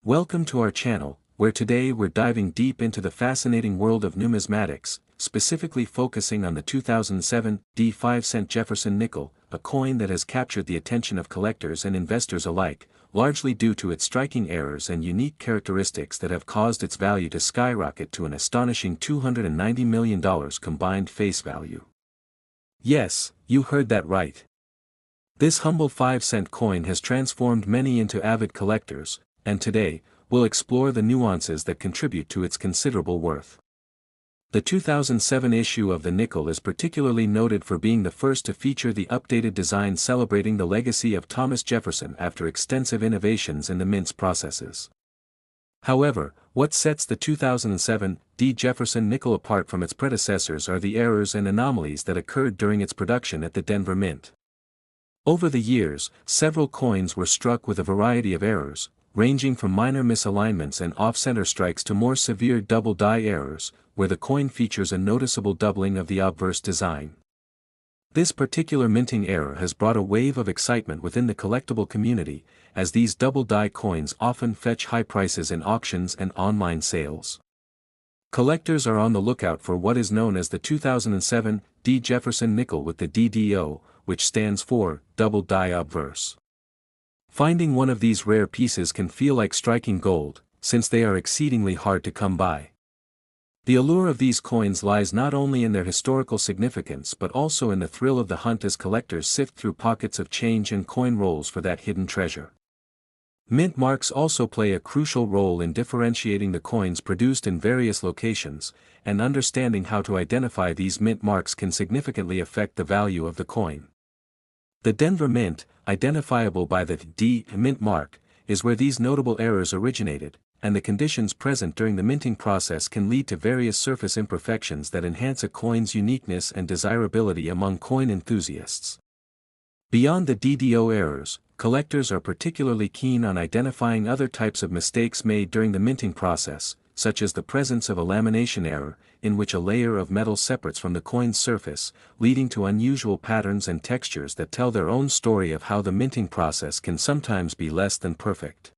Welcome to our channel, where today we're diving deep into the fascinating world of numismatics, specifically focusing on the 2007 5-cent Jefferson nickel, a coin that has captured the attention of collectors and investors alike, largely due to its striking errors and unique characteristics that have caused its value to skyrocket to an astonishing $290 million combined face value. Yes, you heard that right. This humble 5-cent coin has transformed many into avid collectors, and today, we'll explore the nuances that contribute to its considerable worth. The 2007 issue of the nickel is particularly noted for being the first to feature the updated design celebrating the legacy of Thomas Jefferson after extensive innovations in the mint's processes. However, what sets the 2007 Jefferson nickel apart from its predecessors are the errors and anomalies that occurred during its production at the Denver Mint. Over the years, several coins were struck with a variety of errors, ranging from minor misalignments and off-center strikes to more severe double-die errors, where the coin features a noticeable doubling of the obverse design. This particular minting error has brought a wave of excitement within the collectible community, as these double-die coins often fetch high prices in auctions and online sales. Collectors are on the lookout for what is known as the 2007 Jefferson nickel with the DDO, which stands for double-die obverse. Finding one of these rare pieces can feel like striking gold, since they are exceedingly hard to come by. The allure of these coins lies not only in their historical significance but also in the thrill of the hunt as collectors sift through pockets of change and coin rolls for that hidden treasure. Mint marks also play a crucial role in differentiating the coins produced in various locations, and understanding how to identify these mint marks can significantly affect the value of the coin. The Denver Mint, identifiable by the D mint mark, is where these notable errors originated, and the conditions present during the minting process can lead to various surface imperfections that enhance a coin's uniqueness and desirability among coin enthusiasts. Beyond the DDO errors, collectors are particularly keen on identifying other types of mistakes made during the minting process, such as the presence of a lamination error, in which a layer of metal separates from the coin's surface, leading to unusual patterns and textures that tell their own story of how the minting process can sometimes be less than perfect.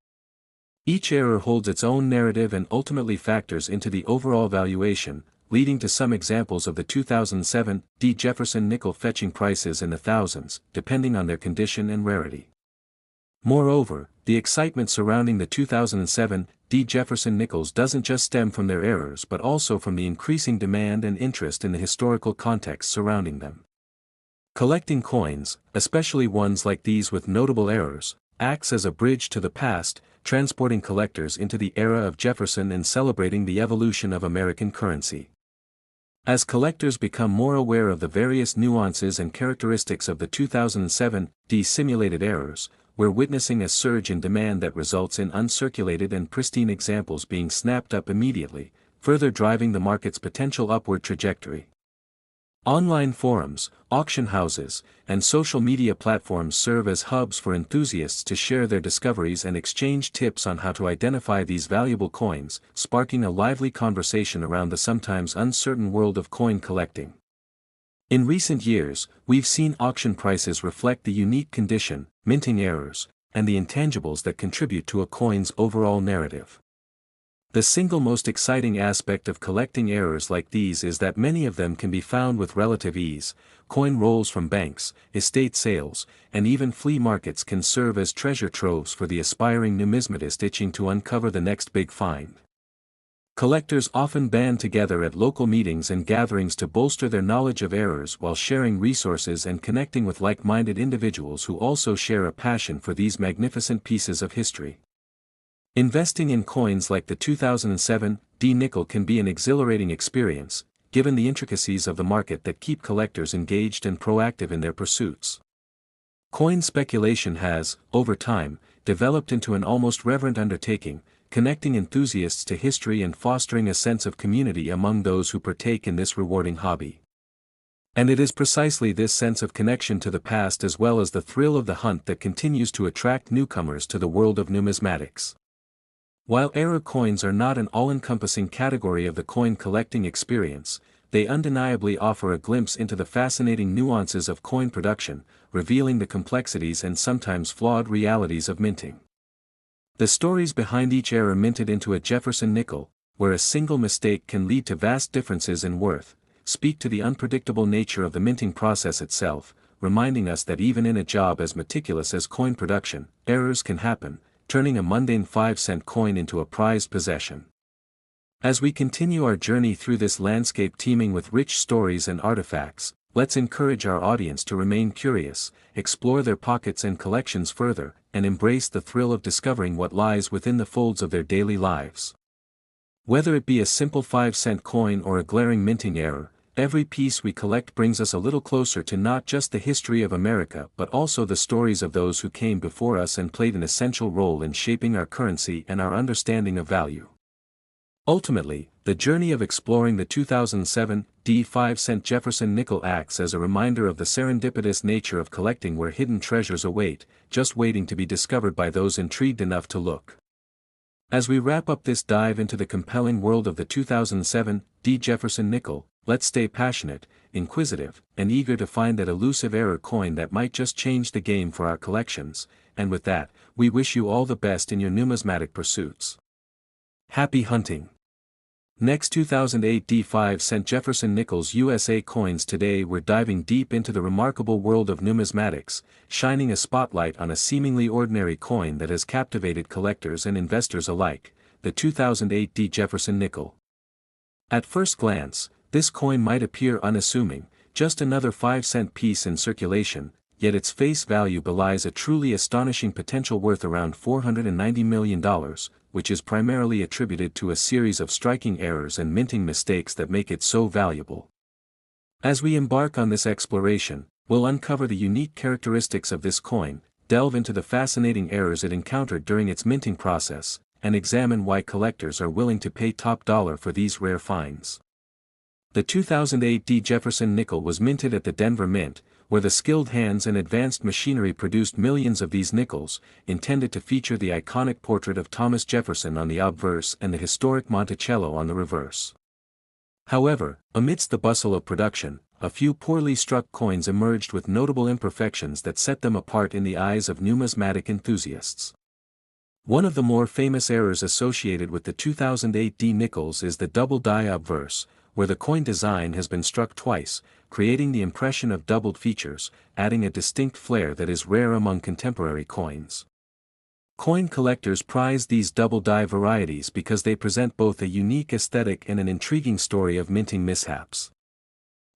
Each error holds its own narrative and ultimately factors into the overall valuation, leading to some examples of the 2007 Jefferson nickel fetching prices in the thousands, depending on their condition and rarity. Moreover, the excitement surrounding the 2007 Jefferson nickels doesn't just stem from their errors but also from the increasing demand and interest in the historical context surrounding them. Collecting coins, especially ones like these with notable errors, acts as a bridge to the past, transporting collectors into the era of Jefferson and celebrating the evolution of American currency. As collectors become more aware of the various nuances and characteristics of the 2007 simulated errors, we're witnessing a surge in demand that results in uncirculated and pristine examples being snapped up immediately, further driving the market's potential upward trajectory. Online forums, auction houses, and social media platforms serve as hubs for enthusiasts to share their discoveries and exchange tips on how to identify these valuable coins, sparking a lively conversation around the sometimes uncertain world of coin collecting. In recent years, we've seen auction prices reflect the unique condition, minting errors, and the intangibles that contribute to a coin's overall narrative. The single most exciting aspect of collecting errors like these is that many of them can be found with relative ease. Coin rolls from banks, estate sales, and even flea markets can serve as treasure troves for the aspiring numismatist itching to uncover the next big find. Collectors often band together at local meetings and gatherings to bolster their knowledge of errors while sharing resources and connecting with like-minded individuals who also share a passion for these magnificent pieces of history. Investing in coins like the 2007 nickel can be an exhilarating experience, given the intricacies of the market that keep collectors engaged and proactive in their pursuits. Coin speculation has, over time, developed into an almost reverent undertaking, connecting enthusiasts to history and fostering a sense of community among those who partake in this rewarding hobby. And it is precisely this sense of connection to the past as well as the thrill of the hunt that continues to attract newcomers to the world of numismatics. While error coins are not an all-encompassing category of the coin collecting experience, they undeniably offer a glimpse into the fascinating nuances of coin production, revealing the complexities and sometimes flawed realities of minting. The stories behind each error minted into a Jefferson nickel, where a single mistake can lead to vast differences in worth, speak to the unpredictable nature of the minting process itself, reminding us that even in a job as meticulous as coin production, errors can happen, turning a mundane 5-cent coin into a prized possession. As we continue our journey through this landscape teeming with rich stories and artifacts, let's encourage our audience to remain curious, explore their pockets and collections further, and embrace the thrill of discovering what lies within the folds of their daily lives. Whether it be a simple 5-cent coin or a glaring minting error, every piece we collect brings us a little closer to not just the history of America but also the stories of those who came before us and played an essential role in shaping our currency and our understanding of value. Ultimately, the journey of exploring the 2007 5-cent Jefferson nickel acts as a reminder of the serendipitous nature of collecting, where hidden treasures await, just waiting to be discovered by those intrigued enough to look. As we wrap up this dive into the compelling world of the 2007 Jefferson nickel, let's stay passionate, inquisitive, and eager to find that elusive error coin that might just change the game for our collections, and with that, we wish you all the best in your numismatic pursuits. Happy hunting! Next, 2008 5-cent Jefferson Nickels USA coins. Today we're diving deep into the remarkable world of numismatics, shining a spotlight on a seemingly ordinary coin that has captivated collectors and investors alike, the 2008 Jefferson nickel. At first glance, this coin might appear unassuming, just another 5-cent piece in circulation, yet its face value belies a truly astonishing potential worth around $490 million, which is primarily attributed to a series of striking errors and minting mistakes that make it so valuable. As we embark on this exploration, we'll uncover the unique characteristics of this coin, delve into the fascinating errors it encountered during its minting process, and examine why collectors are willing to pay top dollar for these rare finds. The 2008 Jefferson nickel was minted at the Denver Mint, where the skilled hands and advanced machinery produced millions of these nickels, intended to feature the iconic portrait of Thomas Jefferson on the obverse and the historic Monticello on the reverse. However, amidst the bustle of production, a few poorly struck coins emerged with notable imperfections that set them apart in the eyes of numismatic enthusiasts. One of the more famous errors associated with the 2008 nickels is the double die obverse, where the coin design has been struck twice, creating the impression of doubled features, adding a distinct flair that is rare among contemporary coins. Coin collectors prize these double die varieties because they present both a unique aesthetic and an intriguing story of minting mishaps.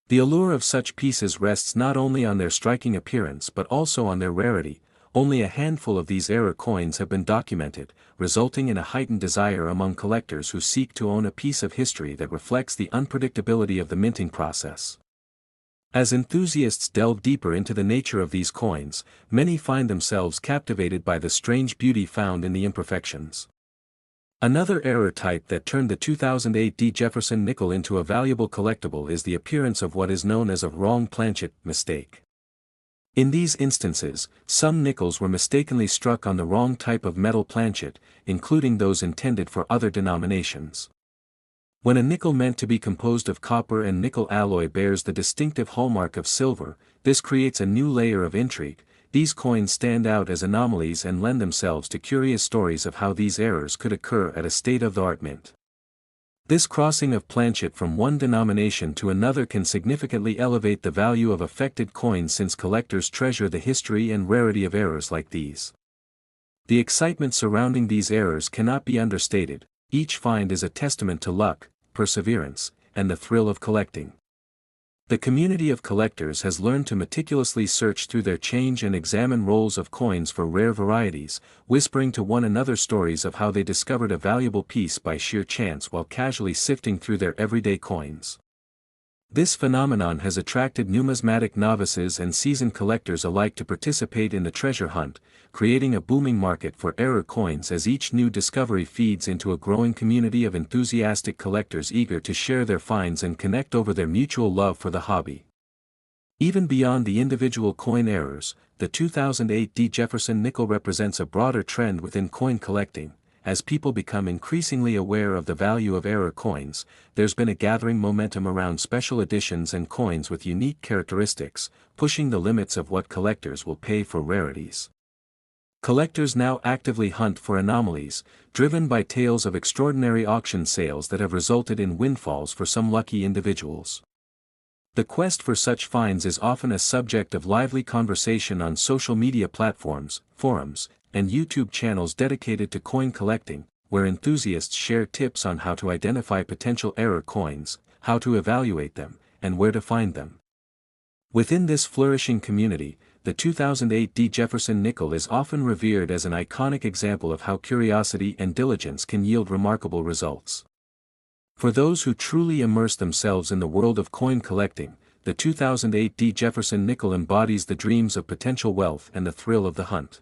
The allure of such pieces rests not only on their striking appearance but also on their rarity. Only a handful of these error coins have been documented, resulting in a heightened desire among collectors who seek to own a piece of history that reflects the unpredictability of the minting process. As enthusiasts delve deeper into the nature of these coins, many find themselves captivated by the strange beauty found in the imperfections. Another error type that turned the 2008 Jefferson nickel into a valuable collectible is the appearance of what is known as a wrong planchet mistake. In these instances, some nickels were mistakenly struck on the wrong type of metal planchet, including those intended for other denominations. When a nickel meant to be composed of copper and nickel alloy bears the distinctive hallmark of silver, this creates a new layer of intrigue. These coins stand out as anomalies and lend themselves to curious stories of how these errors could occur at a state-of-the-art mint. This crossing of planchet from one denomination to another can significantly elevate the value of affected coins, since collectors treasure the history and rarity of errors like these. The excitement surrounding these errors cannot be understated. Each find is a testament to luck, perseverance, and the thrill of collecting. The community of collectors has learned to meticulously search through their change and examine rolls of coins for rare varieties, whispering to one another stories of how they discovered a valuable piece by sheer chance while casually sifting through their everyday coins. This phenomenon has attracted numismatic novices and seasoned collectors alike to participate in the treasure hunt, creating a booming market for error coins as each new discovery feeds into a growing community of enthusiastic collectors eager to share their finds and connect over their mutual love for the hobby. Even beyond the individual coin errors, the 2008 Jefferson nickel represents a broader trend within coin collecting. As people become increasingly aware of the value of error coins, there's been a gathering momentum around special editions and coins with unique characteristics, pushing the limits of what collectors will pay for rarities. Collectors now actively hunt for anomalies, driven by tales of extraordinary auction sales that have resulted in windfalls for some lucky individuals. The quest for such finds is often a subject of lively conversation on social media platforms, forums, and YouTube channels dedicated to coin collecting, where enthusiasts share tips on how to identify potential error coins, how to evaluate them, and where to find them. Within this flourishing community, the 2008 Jefferson nickel is often revered as an iconic example of how curiosity and diligence can yield remarkable results. For those who truly immerse themselves in the world of coin collecting, the 2008 Jefferson nickel embodies the dreams of potential wealth and the thrill of the hunt.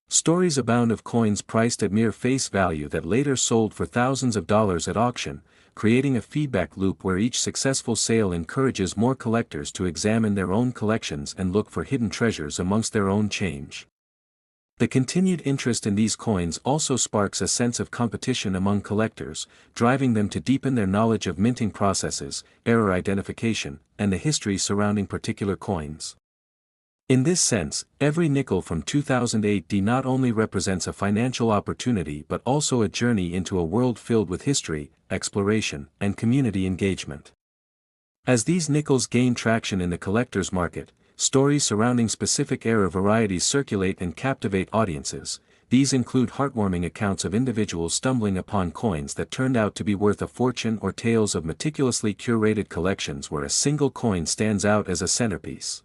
Stories abound of coins priced at mere face value that later sold for thousands of dollars at auction, creating a feedback loop where each successful sale encourages more collectors to examine their own collections and look for hidden treasures amongst their own change. The continued interest in these coins also sparks a sense of competition among collectors, driving them to deepen their knowledge of minting processes, error identification, and the history surrounding particular coins. In this sense, every nickel from 2008 not only represents a financial opportunity but also a journey into a world filled with history, exploration, and community engagement. As these nickels gain traction in the collector's market, stories surrounding specific error varieties circulate and captivate audiences. These include heartwarming accounts of individuals stumbling upon coins that turned out to be worth a fortune, or tales of meticulously curated collections where a single coin stands out as a centerpiece.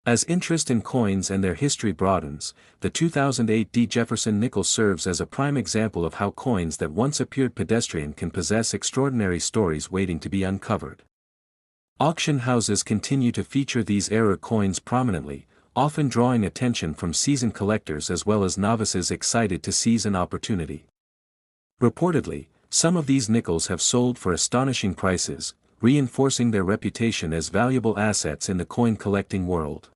As interest in coins and their history broadens, the 2008 Jefferson nickel serves as a prime example of how coins that once appeared pedestrian can possess extraordinary stories waiting to be uncovered. Auction houses continue to feature these error coins prominently, often drawing attention from seasoned collectors as well as novices excited to seize an opportunity. Reportedly, some of these nickels have sold for astonishing prices, reinforcing their reputation as valuable assets in the coin collecting world.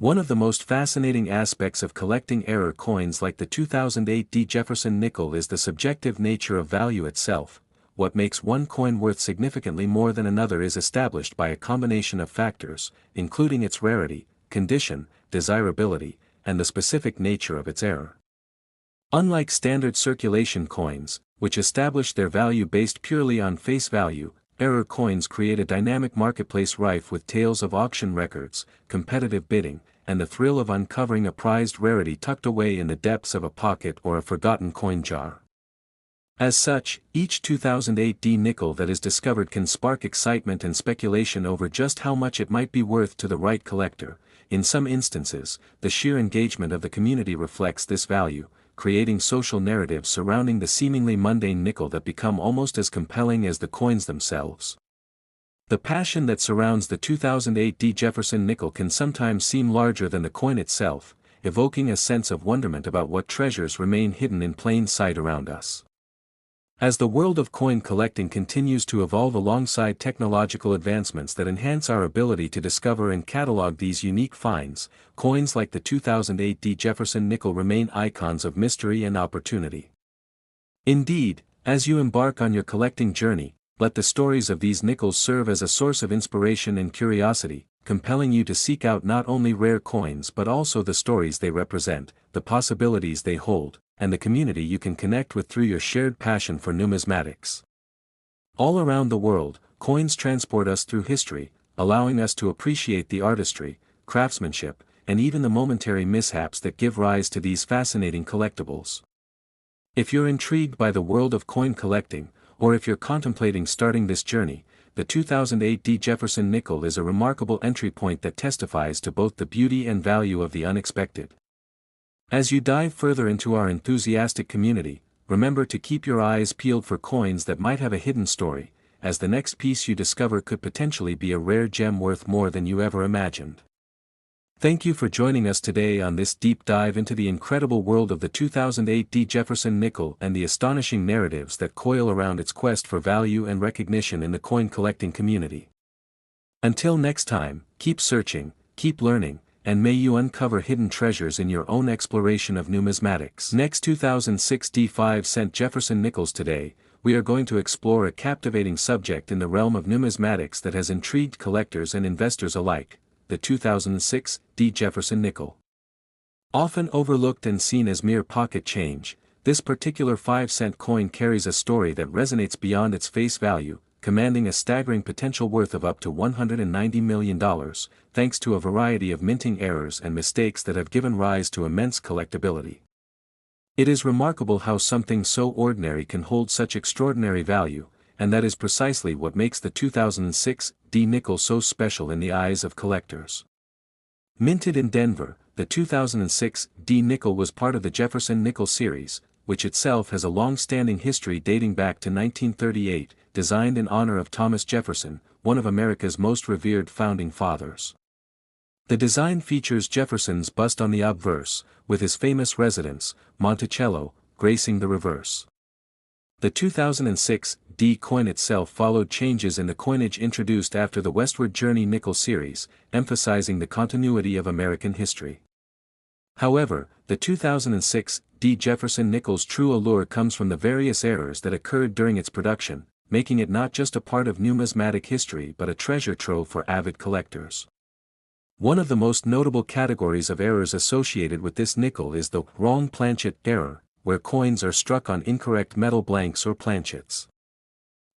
One of the most fascinating aspects of collecting error coins like the 2008 Jefferson nickel is the subjective nature of value itself. What makes one coin worth significantly more than another is established by a combination of factors, including its rarity, condition, desirability, and the specific nature of its error. Unlike standard circulation coins, which establish their value based purely on face value, error coins create a dynamic marketplace rife with tales of auction records, competitive bidding, and the thrill of uncovering a prized rarity tucked away in the depths of a pocket or a forgotten coin jar. As such, each 2008 nickel that is discovered can spark excitement and speculation over just how much it might be worth to the right collector. In some instances, the sheer engagement of the community reflects this value, creating social narratives surrounding the seemingly mundane nickel that become almost as compelling as the coins themselves. The passion that surrounds the 2008 Jefferson nickel can sometimes seem larger than the coin itself, evoking a sense of wonderment about what treasures remain hidden in plain sight around us. As the world of coin collecting continues to evolve alongside technological advancements that enhance our ability to discover and catalog these unique finds, coins like the 2008 Jefferson nickel remain icons of mystery and opportunity. Indeed, as you embark on your collecting journey, let the stories of these nickels serve as a source of inspiration and curiosity, compelling you to seek out not only rare coins but also the stories they represent, the possibilities they hold, and the community you can connect with through your shared passion for numismatics. All around the world, coins transport us through history, allowing us to appreciate the artistry, craftsmanship, and even the momentary mishaps that give rise to these fascinating collectibles. If you're intrigued by the world of coin collecting, or if you're contemplating starting this journey, the 2008 Jefferson nickel is a remarkable entry point that testifies to both the beauty and value of the unexpected. As you dive further into our enthusiastic community, remember to keep your eyes peeled for coins that might have a hidden story, as the next piece you discover could potentially be a rare gem worth more than you ever imagined. Thank you for joining us today on this deep dive into the incredible world of the 2008 Jefferson nickel and the astonishing narratives that coil around its quest for value and recognition in the coin collecting community. Until next time, keep searching, keep learning, and may you uncover hidden treasures in your own exploration of numismatics. Next 2006 5-cent Jefferson nickels. Today, we are going to explore a captivating subject in the realm of numismatics that has intrigued collectors and investors alike, the 2006 Jefferson nickel. Often overlooked and seen as mere pocket change, this particular 5-cent coin carries a story that resonates beyond its face value, commanding a staggering potential worth of up to $190 million, thanks to a variety of minting errors and mistakes that have given rise to immense collectability. It is remarkable how something so ordinary can hold such extraordinary value, and that is precisely what makes the 2006 D nickel so special in the eyes of collectors. Minted in Denver, the 2006 D nickel was part of the Jefferson Nickels series, which itself has a long-standing history dating back to 1938, designed in honor of Thomas Jefferson, one of America's most revered founding fathers. The design features Jefferson's bust on the obverse, with his famous residence, Monticello, gracing the reverse. The 2006 D coin itself followed changes in the coinage introduced after the Westward Journey nickel series, emphasizing the continuity of American history. However, the 2006 D Jefferson Nickels' true allure comes from the various errors that occurred during its production, making it not just a part of numismatic history but a treasure trove for avid collectors. One of the most notable categories of errors associated with this nickel is the wrong planchet error, where coins are struck on incorrect metal blanks or planchets.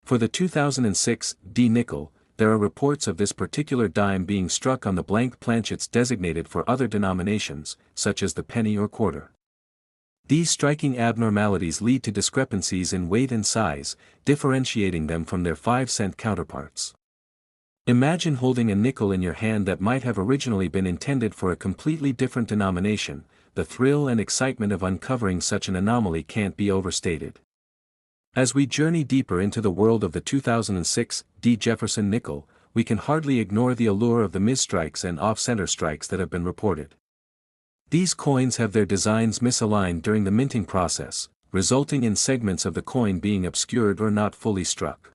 For the 2006 D nickel, there are reports of this particular dime being struck on the blank planchets designated for other denominations, such as the penny or quarter. These striking abnormalities lead to discrepancies in weight and size, differentiating them from their 5-cent counterparts. Imagine holding a nickel in your hand that might have originally been intended for a completely different denomination. The thrill and excitement of uncovering such an anomaly can't be overstated. As we journey deeper into the world of the 2006 D Jefferson nickel, we can hardly ignore the allure of the misstrikes and off-center strikes that have been reported. These coins have their designs misaligned during the minting process, resulting in segments of the coin being obscured or not fully struck.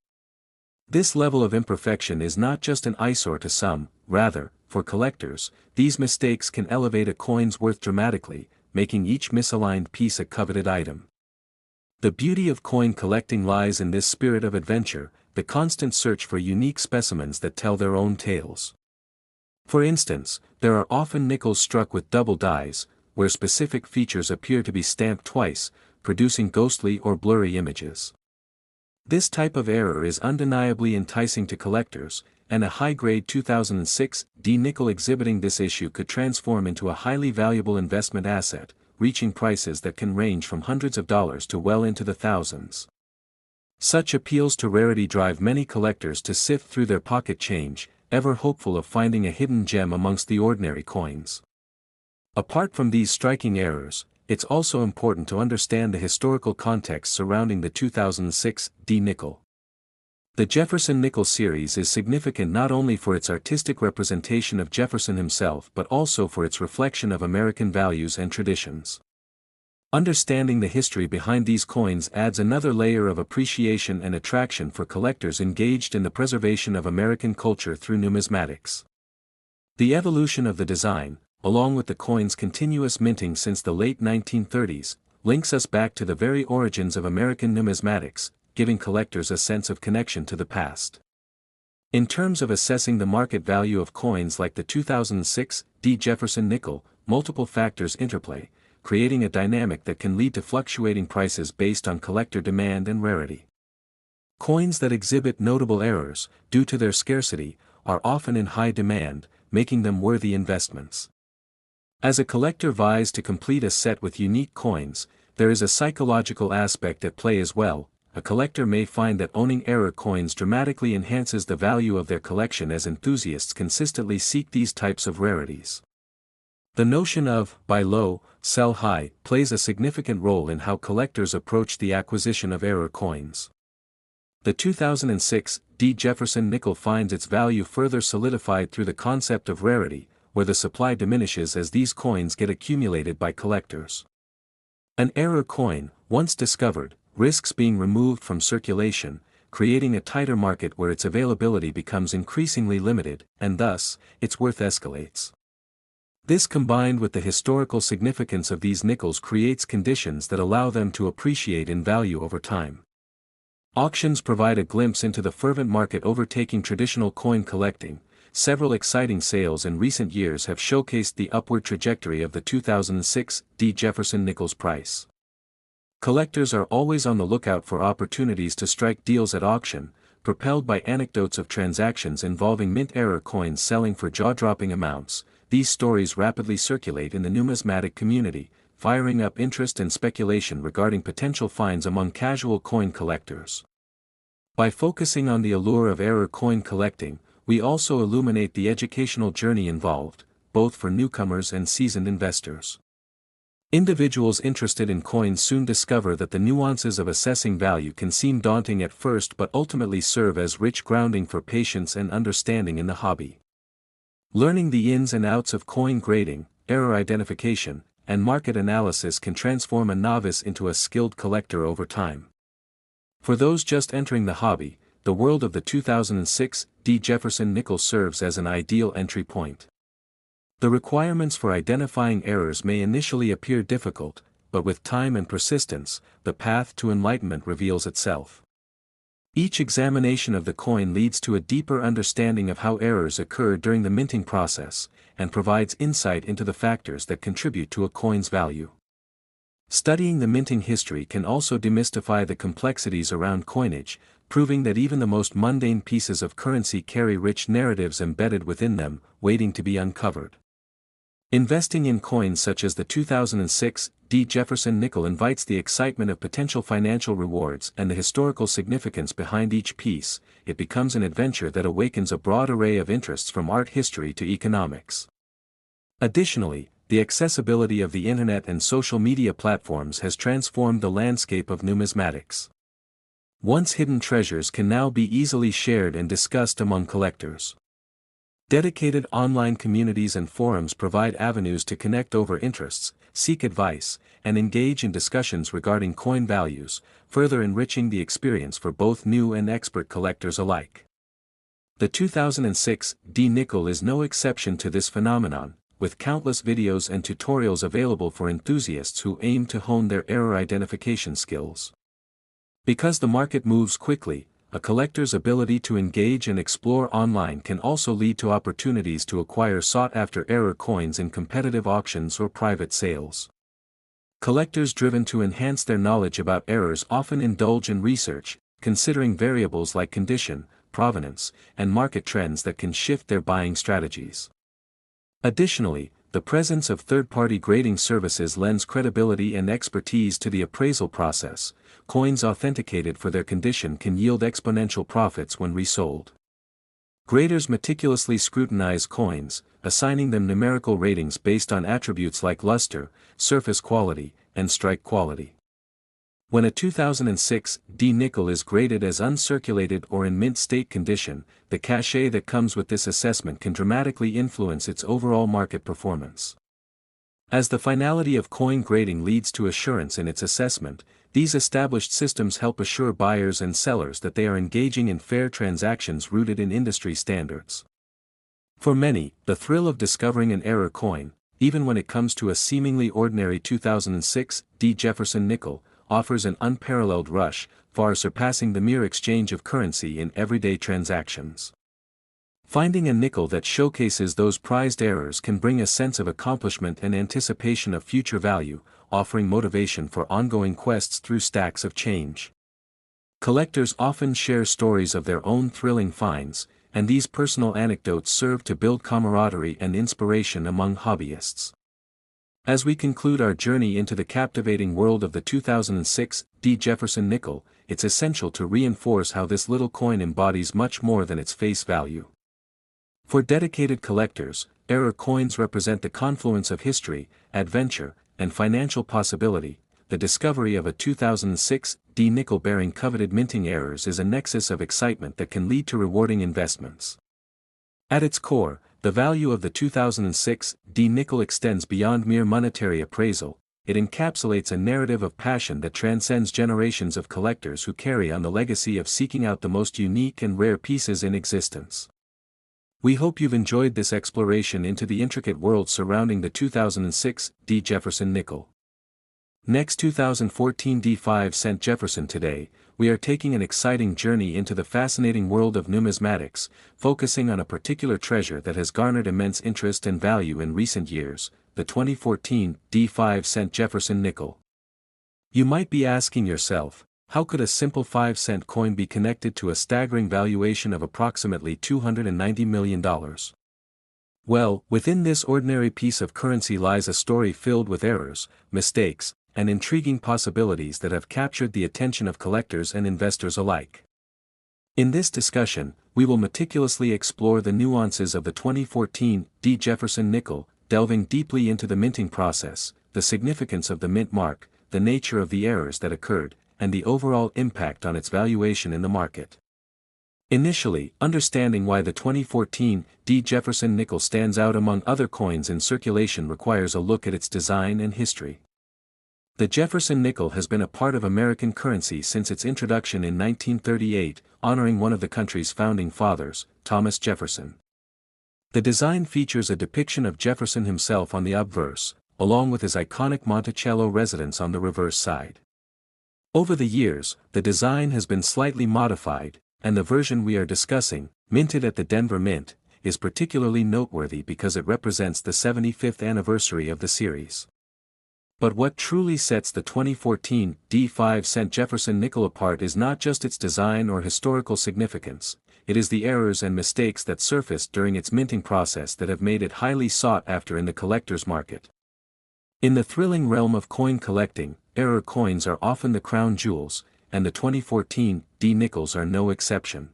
This level of imperfection is not just an eyesore to some, rather, for collectors, these mistakes can elevate a coin's worth dramatically, making each misaligned piece a coveted item. The beauty of coin collecting lies in this spirit of adventure, the constant search for unique specimens that tell their own tales. For instance, there are often nickels struck with double dies, where specific features appear to be stamped twice, producing ghostly or blurry images. This type of error is undeniably enticing to collectors, and a high-grade 2006 D nickel exhibiting this issue could transform into a highly valuable investment asset, reaching prices that can range from hundreds of dollars to well into the thousands. Such appeals to rarity drive many collectors to sift through their pocket change, ever hopeful of finding a hidden gem amongst the ordinary coins. Apart from these striking errors, it's also important to understand the historical context surrounding the 2006 D nickel. The Jefferson Nickels series is significant not only for its artistic representation of Jefferson himself but also for its reflection of American values and traditions. Understanding the history behind these coins adds another layer of appreciation and attraction for collectors engaged in the preservation of American culture through numismatics. The evolution of the design, along with the coin's continuous minting since the late 1930s, links us back to the very origins of American numismatics, giving collectors a sense of connection to the past. In terms of assessing the market value of coins like the 2006 D Jefferson nickel, multiple factors interplay, creating a dynamic that can lead to fluctuating prices based on collector demand and rarity. Coins that exhibit notable errors, due to their scarcity, are often in high demand, making them worthy investments. As a collector vies to complete a set with unique coins, there is a psychological aspect at play as well. A collector may find that owning error coins dramatically enhances the value of their collection as enthusiasts consistently seek these types of rarities. The notion of buy low, sell high plays a significant role in how collectors approach the acquisition of error coins. The 2006 D Jefferson nickel finds its value further solidified through the concept of rarity, where the supply diminishes as these coins get accumulated by collectors. An error coin, once discovered, risks being removed from circulation, creating a tighter market where its availability becomes increasingly limited, and thus, its worth escalates. This combined with the historical significance of these nickels creates conditions that allow them to appreciate in value over time. Auctions provide a glimpse into the fervent market overtaking traditional coin collecting, several exciting sales in recent years have showcased the upward trajectory of the 2006 Jefferson Nickels price. Collectors are always on the lookout for opportunities to strike deals at auction, propelled by anecdotes of transactions involving mint-era coins selling for jaw-dropping amounts. These stories rapidly circulate in the numismatic community, firing up interest and speculation regarding potential finds among casual coin collectors. By focusing on the allure of era coin collecting, we also illuminate the educational journey involved, both for newcomers and seasoned investors. Individuals interested in coins soon discover that the nuances of assessing value can seem daunting at first but ultimately serve as rich grounding for patience and understanding in the hobby. Learning the ins and outs of coin grading, error identification, and market analysis can transform a novice into a skilled collector over time. For those just entering the hobby, the world of the 2006 Jefferson Nickels serves as an ideal entry point. The requirements for identifying errors may initially appear difficult, but with time and persistence, the path to enlightenment reveals itself. Each examination of the coin leads to a deeper understanding of how errors occur during the minting process, and provides insight into the factors that contribute to a coin's value. Studying the minting history can also demystify the complexities around coinage, proving that even the most mundane pieces of currency carry rich narratives embedded within them, waiting to be uncovered. Investing in coins such as the 2006 Jefferson Nickel invites the excitement of potential financial rewards and the historical significance behind each piece. It becomes an adventure that awakens a broad array of interests from art history to economics. Additionally, the accessibility of the internet and social media platforms has transformed the landscape of numismatics. Once hidden treasures can now be easily shared and discussed among collectors. Dedicated online communities and forums provide avenues to connect over interests, seek advice, and engage in discussions regarding coin values, further enriching the experience for both new and expert collectors alike. The 2006 Nickel is no exception to this phenomenon, with countless videos and tutorials available for enthusiasts who aim to hone their error identification skills. Because the market moves quickly, a collector's ability to engage and explore online can also lead to opportunities to acquire sought-after error coins in competitive auctions or private sales. Collectors driven to enhance their knowledge about errors often indulge in research, considering variables like condition, provenance, and market trends that can shift their buying strategies. Additionally, the presence of third-party grading services lends credibility and expertise to the appraisal process. Coins authenticated for their condition can yield exponential profits when resold. Graders meticulously scrutinize coins, assigning them numerical ratings based on attributes like luster, surface quality, and strike quality. When a 2006 nickel is graded as uncirculated or in mint state condition, the cachet that comes with this assessment can dramatically influence its overall market performance. As the finality of coin grading leads to assurance in its assessment, these established systems help assure buyers and sellers that they are engaging in fair transactions rooted in industry standards. For many, the thrill of discovering an error coin, even when it comes to a seemingly ordinary 2006 Jefferson Nickel, offers an unparalleled rush, far surpassing the mere exchange of currency in everyday transactions. Finding a nickel that showcases those prized errors can bring a sense of accomplishment and anticipation of future value, offering motivation for ongoing quests through stacks of change. Collectors often share stories of their own thrilling finds, and these personal anecdotes serve to build camaraderie and inspiration among hobbyists. As we conclude our journey into the captivating world of the 2006 Jefferson Nickel, it's essential to reinforce how this little coin embodies much more than its face value. For dedicated collectors, error coins represent the confluence of history, adventure, and financial possibility. The discovery of a 2006 nickel bearing coveted minting errors is a nexus of excitement that can lead to rewarding investments. At its core, the value of the 2006 nickel extends beyond mere monetary appraisal. It encapsulates a narrative of passion that transcends generations of collectors who carry on the legacy of seeking out the most unique and rare pieces in existence. We hope you've enjoyed this exploration into the intricate world surrounding the 2006 Jefferson Nickel. Next 2014 D5 cent Jefferson. Today, we are taking an exciting journey into the fascinating world of numismatics, focusing on a particular treasure that has garnered immense interest and value in recent years, the 2014 D5 cent Jefferson nickel. You might be asking yourself, how could a simple 5-cent coin be connected to a staggering valuation of approximately $290 million? Well, within this ordinary piece of currency lies a story filled with errors, mistakes, and intriguing possibilities that have captured the attention of collectors and investors alike. In this discussion, we will meticulously explore the nuances of the 2014 D. Jefferson nickel, delving deeply into the minting process, the significance of the mint mark, the nature of the errors that occurred, and the overall impact on its valuation in the market. Initially, understanding why the 2014 D. Jefferson nickel stands out among other coins in circulation requires a look at its design and history. The Jefferson nickel has been a part of American currency since its introduction in 1938, honoring one of the country's founding fathers, Thomas Jefferson. The design features a depiction of Jefferson himself on the obverse, along with his iconic Monticello residence on the reverse side. Over the years, the design has been slightly modified, and the version we are discussing, minted at the Denver Mint, is particularly noteworthy because it represents the 75th anniversary of the series. But what truly sets the 2014 D5 cent Jefferson nickel apart is not just its design or historical significance, it is the errors and mistakes that surfaced during its minting process that have made it highly sought after in the collector's market. In the thrilling realm of coin collecting, error coins are often the crown jewels, and the 2014 D nickels are no exception.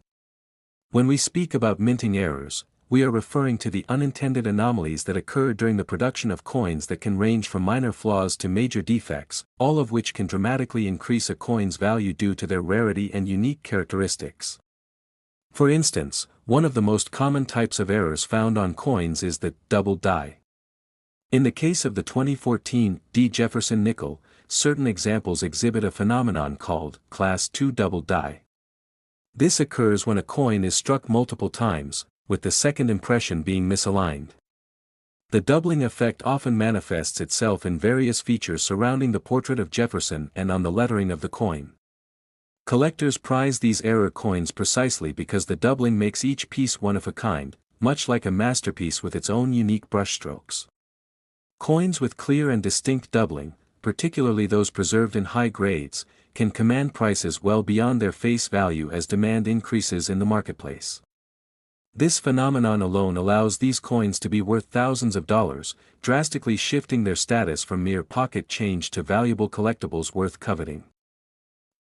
When we speak about minting errors, we are referring to the unintended anomalies that occur during the production of coins that can range from minor flaws to major defects, all of which can dramatically increase a coin's value due to their rarity and unique characteristics. For instance, one of the most common types of errors found on coins is the double die. In the case of the 2014 D. Jefferson nickel, certain examples exhibit a phenomenon called Class II double die. This occurs when a coin is struck multiple times, with the second impression being misaligned. The doubling effect often manifests itself in various features surrounding the portrait of Jefferson and on the lettering of the coin. Collectors prize these error coins precisely because the doubling makes each piece one of a kind, much like a masterpiece with its own unique brushstrokes. Coins with clear and distinct doubling, particularly those preserved in high grades, can command prices well beyond their face value as demand increases in the marketplace. This phenomenon alone allows these coins to be worth thousands of dollars, drastically shifting their status from mere pocket change to valuable collectibles worth coveting.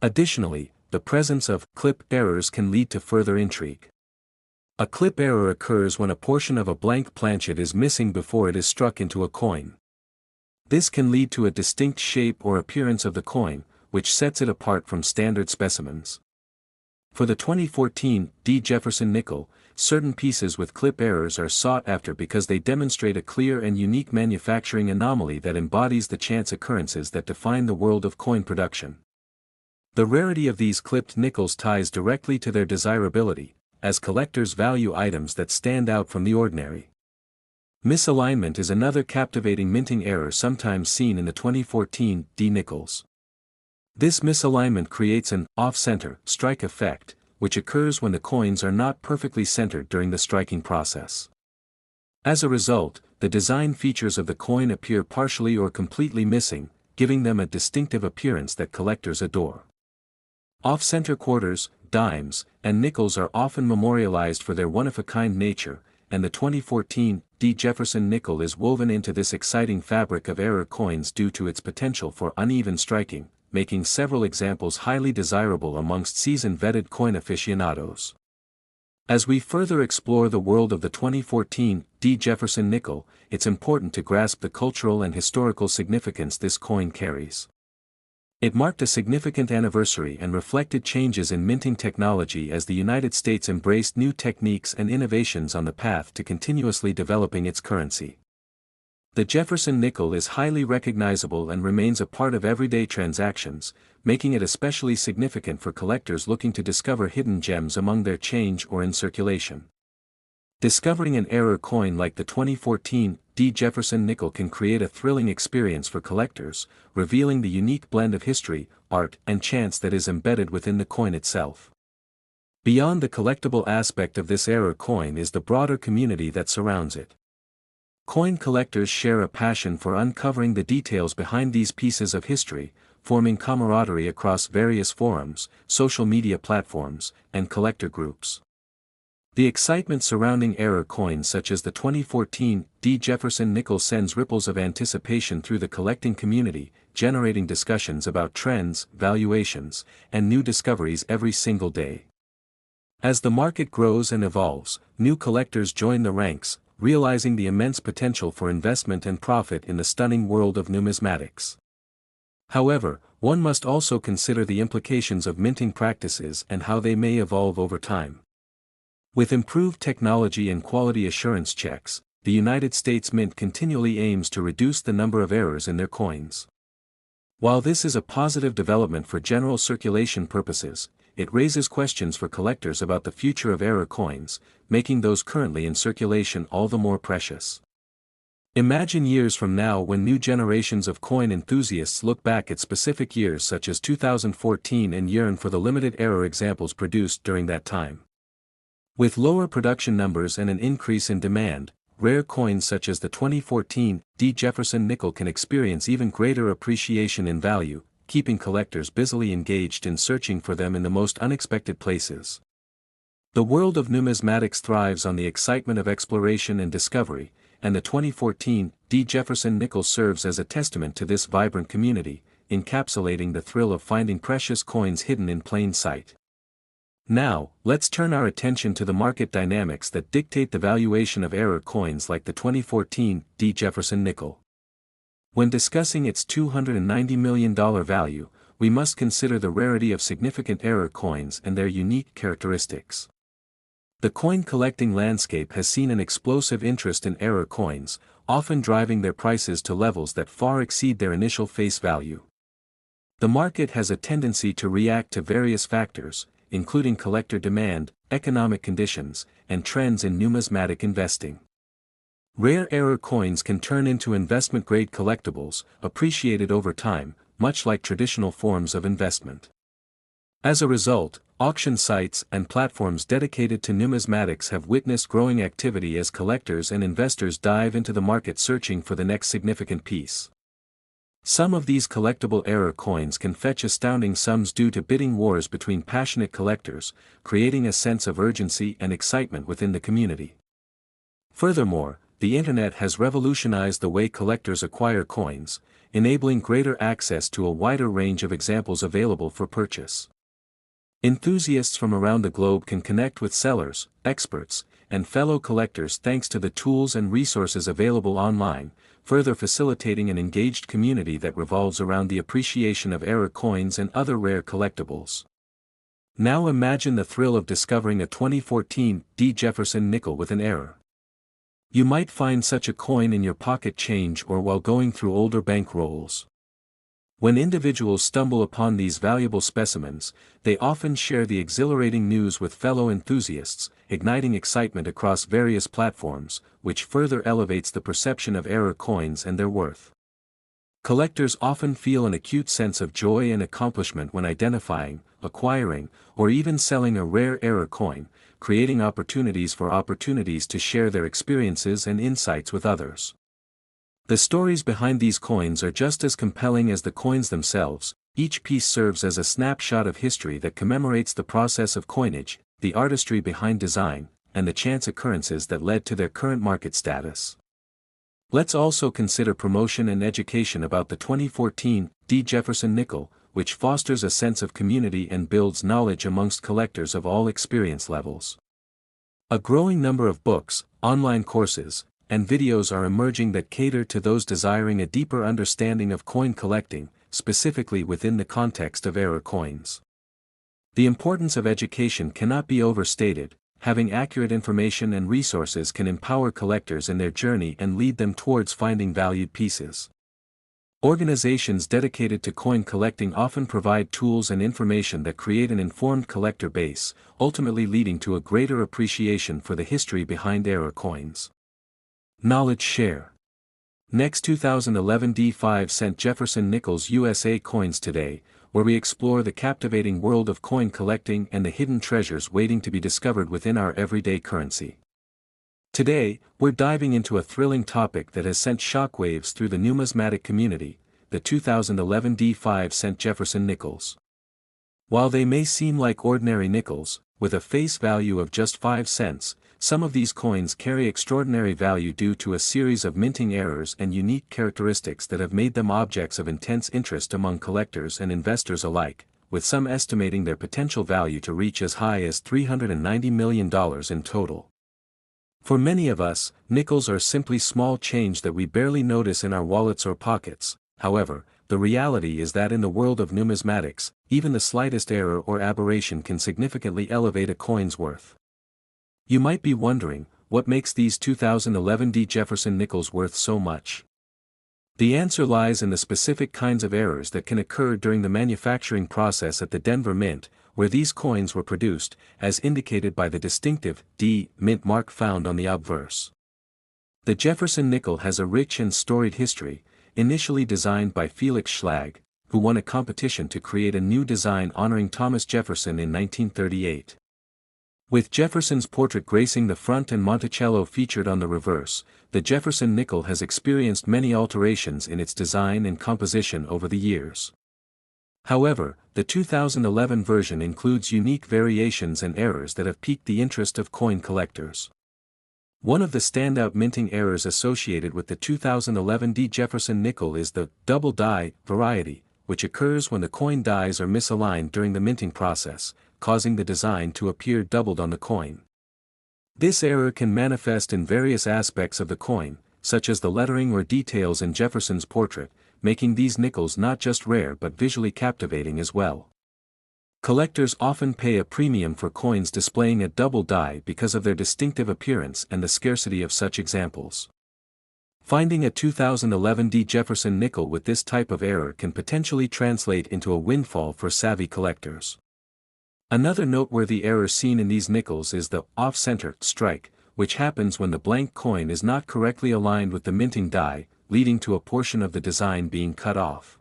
Additionally, the presence of clip errors can lead to further intrigue. A clip error occurs when a portion of a blank planchet is missing before it is struck into a coin. This can lead to a distinct shape or appearance of the coin, which sets it apart from standard specimens. For the 2014 D. Jefferson nickel, certain pieces with clip errors are sought after because they demonstrate a clear and unique manufacturing anomaly that embodies the chance occurrences that define the world of coin production. The rarity of these clipped nickels ties directly to their desirability, as collectors value items that stand out from the ordinary. Misalignment is another captivating minting error sometimes seen in the 2014 D nickels. This misalignment creates an off-center strike effect, which occurs when the coins are not perfectly centered during the striking process. As a result, the design features of the coin appear partially or completely missing, giving them a distinctive appearance that collectors adore. Off-center quarters, dimes, and nickels are often memorialized for their one-of-a-kind nature, and the 2014 D. Jefferson nickel is woven into this exciting fabric of error coins due to its potential for uneven striking, making several examples highly desirable amongst seasoned-vetted coin aficionados. As we further explore the world of the 2014 D. Jefferson nickel, it's important to grasp the cultural and historical significance this coin carries. It marked a significant anniversary and reflected changes in minting technology as the United States embraced new techniques and innovations on the path to continuously developing its currency. The Jefferson nickel is highly recognizable and remains a part of everyday transactions, making it especially significant for collectors looking to discover hidden gems among their change or in circulation. Discovering an error coin like the 2014 Jefferson Nickel can create a thrilling experience for collectors, revealing the unique blend of history, art, and chance that is embedded within the coin itself. Beyond the collectible aspect of this era coin is the broader community that surrounds it. Coin collectors share a passion for uncovering the details behind these pieces of history, forming camaraderie across various forums, social media platforms, and collector groups. The excitement surrounding era coins such as the 2014 Jefferson Nickels sends ripples of anticipation through the collecting community, generating discussions about trends, valuations, and new discoveries every single day. As the market grows and evolves, new collectors join the ranks, realizing the immense potential for investment and profit in the stunning world of numismatics. However, one must also consider the implications of minting practices and how they may evolve over time. With improved technology and quality assurance checks, the United States Mint continually aims to reduce the number of errors in their coins. While this is a positive development for general circulation purposes, it raises questions for collectors about the future of error coins, making those currently in circulation all the more precious. Imagine years from now when new generations of coin enthusiasts look back at specific years such as 2014 and yearn for the limited error examples produced during that time. With lower production numbers and an increase in demand, rare coins such as the 2014 Jefferson Nickel can experience even greater appreciation in value, keeping collectors busily engaged in searching for them in the most unexpected places. The world of numismatics thrives on the excitement of exploration and discovery, and the 2014 Jefferson Nickels serves as a testament to this vibrant community, encapsulating the thrill of finding precious coins hidden in plain sight. Now, let's turn our attention to the market dynamics that dictate the valuation of error coins like the 2014 Jefferson Nickel. When discussing its $290 million value, we must consider the rarity of significant error coins and their unique characteristics. The coin collecting landscape has seen an explosive interest in error coins, often driving their prices to levels that far exceed their initial face value. The market has a tendency to react to various factors, including collector demand, economic conditions, and trends in numismatic investing. Rare error coins can turn into investment-grade collectibles, appreciated over time, much like traditional forms of investment. As a result, auction sites and platforms dedicated to numismatics have witnessed growing activity as collectors and investors dive into the market searching for the next significant piece. Some of these collectible error coins can fetch astounding sums due to bidding wars between passionate collectors, creating a sense of urgency and excitement within the community. Furthermore, the internet has revolutionized the way collectors acquire coins, enabling greater access to a wider range of examples available for purchase. Enthusiasts from around the globe can connect with sellers, experts, and fellow collectors thanks to the tools and resources available online, further facilitating an engaged community that revolves around the appreciation of error coins and other rare collectibles. Now imagine the thrill of discovering a 2014 Jefferson Nickel with an error. You might find such a coin in your pocket change or while going through older bank rolls. When individuals stumble upon these valuable specimens, they often share the exhilarating news with fellow enthusiasts, igniting excitement across various platforms, which further elevates the perception of error coins and their worth. Collectors often feel an acute sense of joy and accomplishment when identifying, acquiring, or even selling a rare error coin, creating opportunities to share their experiences and insights with others. The stories behind these coins are just as compelling as the coins themselves. Each piece serves as a snapshot of history that commemorates the process of coinage, the artistry behind design, and the chance occurrences that led to their current market status. Let's also consider promotion and education about the 2014 Jefferson Nickel, which fosters a sense of community and builds knowledge amongst collectors of all experience levels. A growing number of books, online courses, and videos are emerging that cater to those desiring a deeper understanding of coin collecting, specifically within the context of error coins. The importance of education cannot be overstated. Having accurate information and resources can empower collectors in their journey and lead them towards finding valued pieces. Organizations dedicated to coin collecting often provide tools and information that create an informed collector base, ultimately leading to a greater appreciation for the history behind error coins. Knowledge share. Next 2011 5-cent Jefferson Nickels USA coins today, where we explore the captivating world of coin collecting and the hidden treasures waiting to be discovered within our everyday currency. Today, we're diving into a thrilling topic that has sent shockwaves through the numismatic community, the 2011 5-cent Jefferson Nickels. While they may seem like ordinary nickels, with a face value of just 5 cents, some of these coins carry extraordinary value due to a series of minting errors and unique characteristics that have made them objects of intense interest among collectors and investors alike, with some estimating their potential value to reach as high as $390 million in total. For many of us, nickels are simply small change that we barely notice in our wallets or pockets. However, the reality is that in the world of numismatics, even the slightest error or aberration can significantly elevate a coin's worth. You might be wondering, what makes these 2011 Jefferson Nickels worth so much? The answer lies in the specific kinds of errors that can occur during the manufacturing process at the Denver Mint, where these coins were produced, as indicated by the distinctive D mint mark found on the obverse. The Jefferson nickel has a rich and storied history, initially designed by Felix Schlag, who won a competition to create a new design honoring Thomas Jefferson in 1938. With Jefferson's portrait gracing the front and Monticello featured on the reverse, the Jefferson nickel has experienced many alterations in its design and composition over the years. However, the 2011 version includes unique variations and errors that have piqued the interest of coin collectors. One of the standout minting errors associated with the 2011 Jefferson nickel is the double die variety, which occurs when the coin dies are misaligned during the minting process, causing the design to appear doubled on the coin. This error can manifest in various aspects of the coin, such as the lettering or details in Jefferson's portrait, making these nickels not just rare but visually captivating as well. Collectors often pay a premium for coins displaying a double die because of their distinctive appearance and the scarcity of such examples. Finding a 2011 Jefferson nickel with this type of error can potentially translate into a windfall for savvy collectors. Another noteworthy error seen in these nickels is the off-center strike, which happens when the blank coin is not correctly aligned with the minting die, leading to a portion of the design being cut off.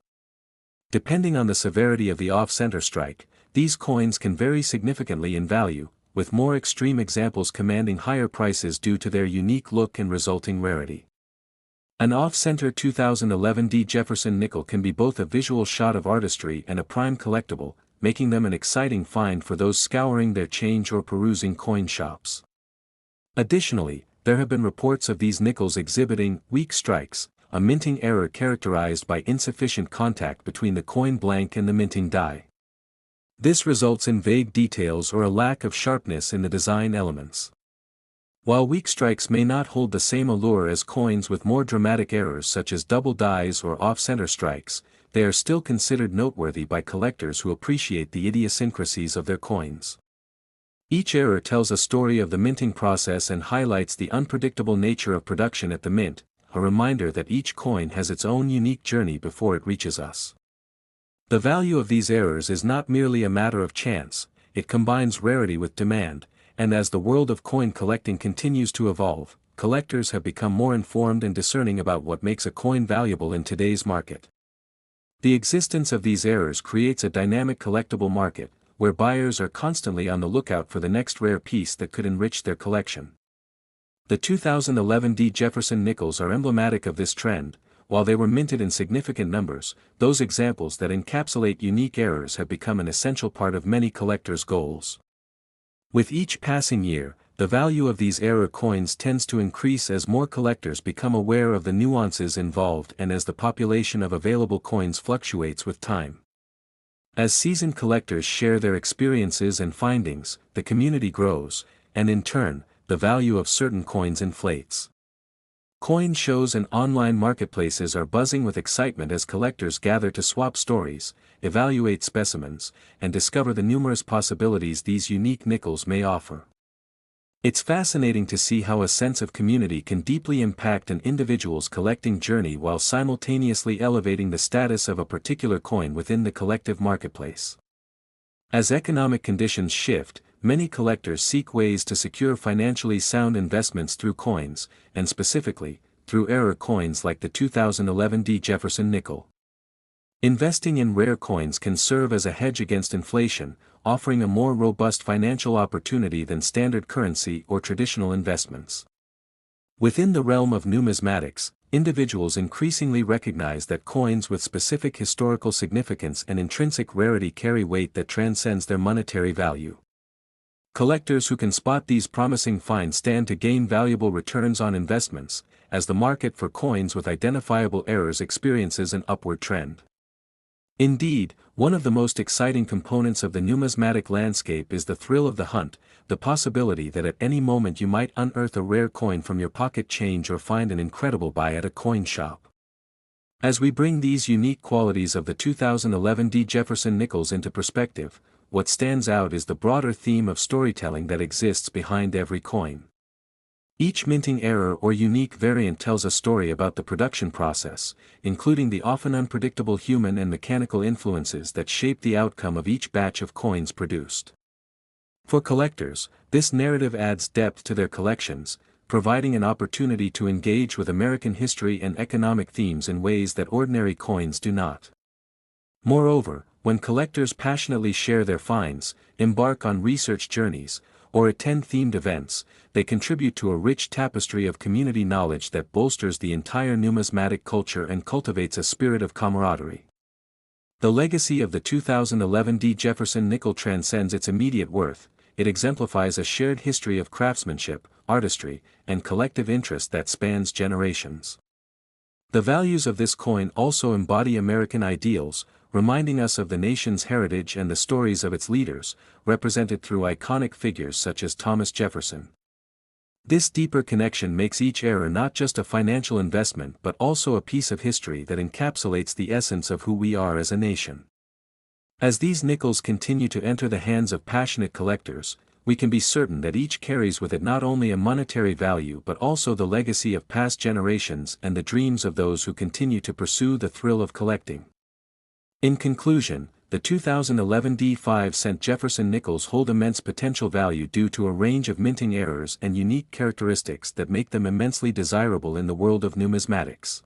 Depending on the severity of the off-center strike, these coins can vary significantly in value, with more extreme examples commanding higher prices due to their unique look and resulting rarity. An off-center 2011 Jefferson nickel can be both a visual shot of artistry and a prime collectible, making them an exciting find for those scouring their change or perusing coin shops. Additionally, there have been reports of these nickels exhibiting weak strikes, a minting error characterized by insufficient contact between the coin blank and the minting die. This results in vague details or a lack of sharpness in the design elements. While weak strikes may not hold the same allure as coins with more dramatic errors such as double dies or off-center strikes, they are still considered noteworthy by collectors who appreciate the idiosyncrasies of their coins. Each error tells a story of the minting process and highlights the unpredictable nature of production at the mint, a reminder that each coin has its own unique journey before it reaches us. The value of these errors is not merely a matter of chance, it combines rarity with demand, and as the world of coin collecting continues to evolve, collectors have become more informed and discerning about what makes a coin valuable in today's market. The existence of these errors creates a dynamic collectible market, where buyers are constantly on the lookout for the next rare piece that could enrich their collection. The 2011 Jefferson nickels are emblematic of this trend. While they were minted in significant numbers, those examples that encapsulate unique errors have become an essential part of many collectors' goals. With each passing year, the value of these error coins tends to increase as more collectors become aware of the nuances involved and as the population of available coins fluctuates with time. As seasoned collectors share their experiences and findings, the community grows, and in turn, the value of certain coins inflates. Coin shows and online marketplaces are buzzing with excitement as collectors gather to swap stories, evaluate specimens, and discover the numerous possibilities these unique nickels may offer. It's fascinating to see how a sense of community can deeply impact an individual's collecting journey while simultaneously elevating the status of a particular coin within the collective marketplace. As economic conditions shift, many collectors seek ways to secure financially sound investments through coins, and specifically, through rarer coins like the 2011 Jefferson nickel. Investing in rare coins can serve as a hedge against inflation, offering a more robust financial opportunity than standard currency or traditional investments. Within the realm of numismatics, individuals increasingly recognize that coins with specific historical significance and intrinsic rarity carry weight that transcends their monetary value. Collectors who can spot these promising finds stand to gain valuable returns on investments, as the market for coins with identifiable errors experiences an upward trend. Indeed, one of the most exciting components of the numismatic landscape is the thrill of the hunt, the possibility that at any moment you might unearth a rare coin from your pocket change or find an incredible buy at a coin shop. As we bring these unique qualities of the 2011 Jefferson Nickels into perspective, what stands out is the broader theme of storytelling that exists behind every coin. Each minting error or unique variant tells a story about the production process, including the often unpredictable human and mechanical influences that shape the outcome of each batch of coins produced. For collectors, this narrative adds depth to their collections, providing an opportunity to engage with American history and economic themes in ways that ordinary coins do not. Moreover, when collectors passionately share their finds, embark on research journeys, or attend themed events, they contribute to a rich tapestry of community knowledge that bolsters the entire numismatic culture and cultivates a spirit of camaraderie. The legacy of the 2011 Jefferson nickel transcends its immediate worth. It exemplifies a shared history of craftsmanship, artistry, and collective interest that spans generations. The values of this coin also embody American ideals, reminding us of the nation's heritage and the stories of its leaders, represented through iconic figures such as Thomas Jefferson. This deeper connection makes each era not just a financial investment but also a piece of history that encapsulates the essence of who we are as a nation. As these nickels continue to enter the hands of passionate collectors, we can be certain that each carries with it not only a monetary value but also the legacy of past generations and the dreams of those who continue to pursue the thrill of collecting. In conclusion, the 2011 5-cent Jefferson nickels hold immense potential value due to a range of minting errors and unique characteristics that make them immensely desirable in the world of numismatics.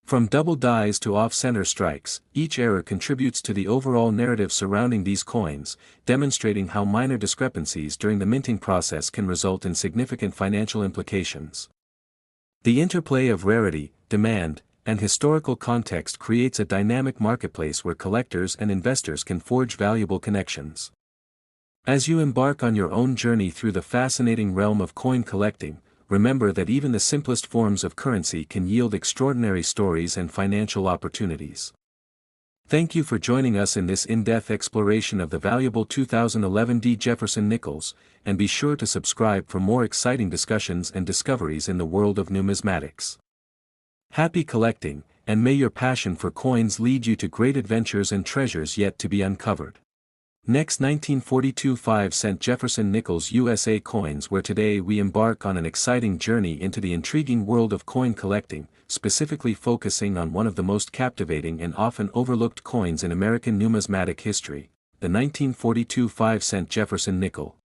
From double dies to off-center strikes, each error contributes to the overall narrative surrounding these coins, demonstrating how minor discrepancies during the minting process can result in significant financial implications. The interplay of rarity, demand, and historical context creates a dynamic marketplace where collectors and investors can forge valuable connections. As you embark on your own journey through the fascinating realm of coin collecting, remember that even the simplest forms of currency can yield extraordinary stories and financial opportunities. Thank you for joining us in this in-depth exploration of the valuable 2011 Jefferson nickels, and be sure to subscribe for more exciting discussions and discoveries in the world of numismatics. Happy collecting, and may your passion for coins lead you to great adventures and treasures yet to be uncovered. Next, 1942 5-cent Jefferson Nickels USA coins, where today we embark on an exciting journey into the intriguing world of coin collecting, specifically focusing on one of the most captivating and often overlooked coins in American numismatic history, the 1942 5-cent Jefferson nickel.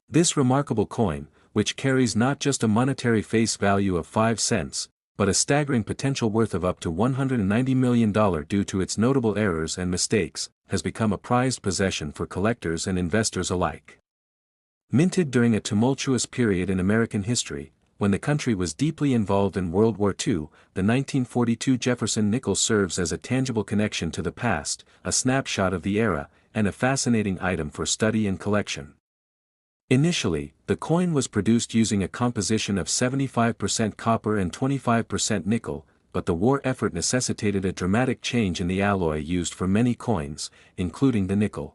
This remarkable coin, which carries not just a monetary face value of 5 cents, but a staggering potential worth of up to $190 million due to its notable errors and mistakes, has become a prized possession for collectors and investors alike. Minted during a tumultuous period in American history, when the country was deeply involved in World War II, the 1942 Jefferson nickel serves as a tangible connection to the past, a snapshot of the era, and a fascinating item for study and collection. Initially, the coin was produced using a composition of 75% copper and 25% nickel, but the war effort necessitated a dramatic change in the alloy used for many coins, including the nickel.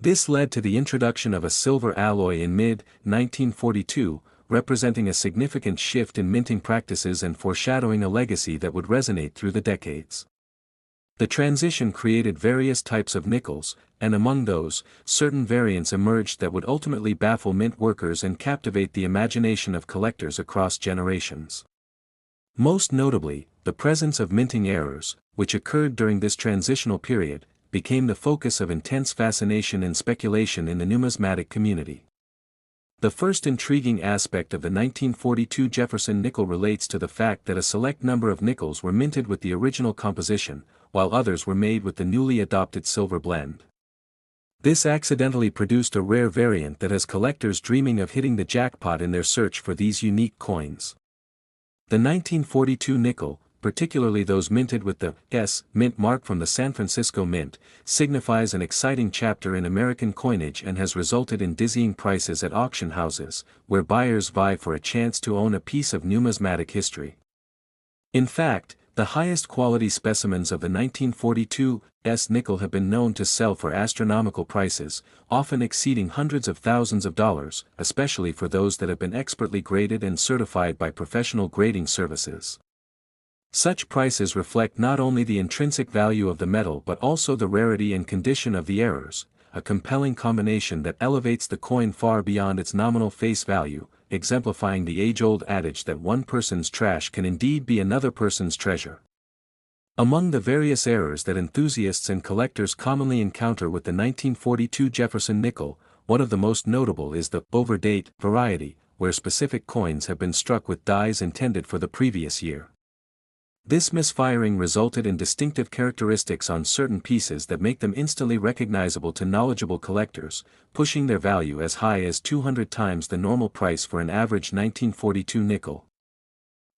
This led to the introduction of a silver alloy in mid-1942, representing a significant shift in minting practices and foreshadowing a legacy that would resonate through the decades. The transition created various types of nickels, and among those, certain variants emerged that would ultimately baffle mint workers and captivate the imagination of collectors across generations. Most notably, the presence of minting errors, which occurred during this transitional period, became the focus of intense fascination and speculation in the numismatic community. The first intriguing aspect of the 1942 Jefferson nickel relates to the fact that a select number of nickels were minted with the original composition, while others were made with the newly adopted silver blend. This accidentally produced a rare variant that has collectors dreaming of hitting the jackpot in their search for these unique coins. The 1942 nickel, particularly those minted with the S mint mark from the San Francisco Mint, signifies an exciting chapter in American coinage and has resulted in dizzying prices at auction houses, where buyers vie for a chance to own a piece of numismatic history. In fact, the highest quality specimens of the 1942 nickel have been known to sell for astronomical prices, often exceeding hundreds of thousands of dollars, especially for those that have been expertly graded and certified by professional grading services. Such prices reflect not only the intrinsic value of the metal but also the rarity and condition of the errors, a compelling combination that elevates the coin far beyond its nominal face value, exemplifying the age-old adage that one person's trash can indeed be another person's treasure. Among the various errors that enthusiasts and collectors commonly encounter with the 1942 Jefferson nickel, one of the most notable is the overdate variety, where specific coins have been struck with dies intended for the previous year. This misfiring resulted in distinctive characteristics on certain pieces that make them instantly recognizable to knowledgeable collectors, pushing their value as high as 200 times the normal price for an average 1942 nickel.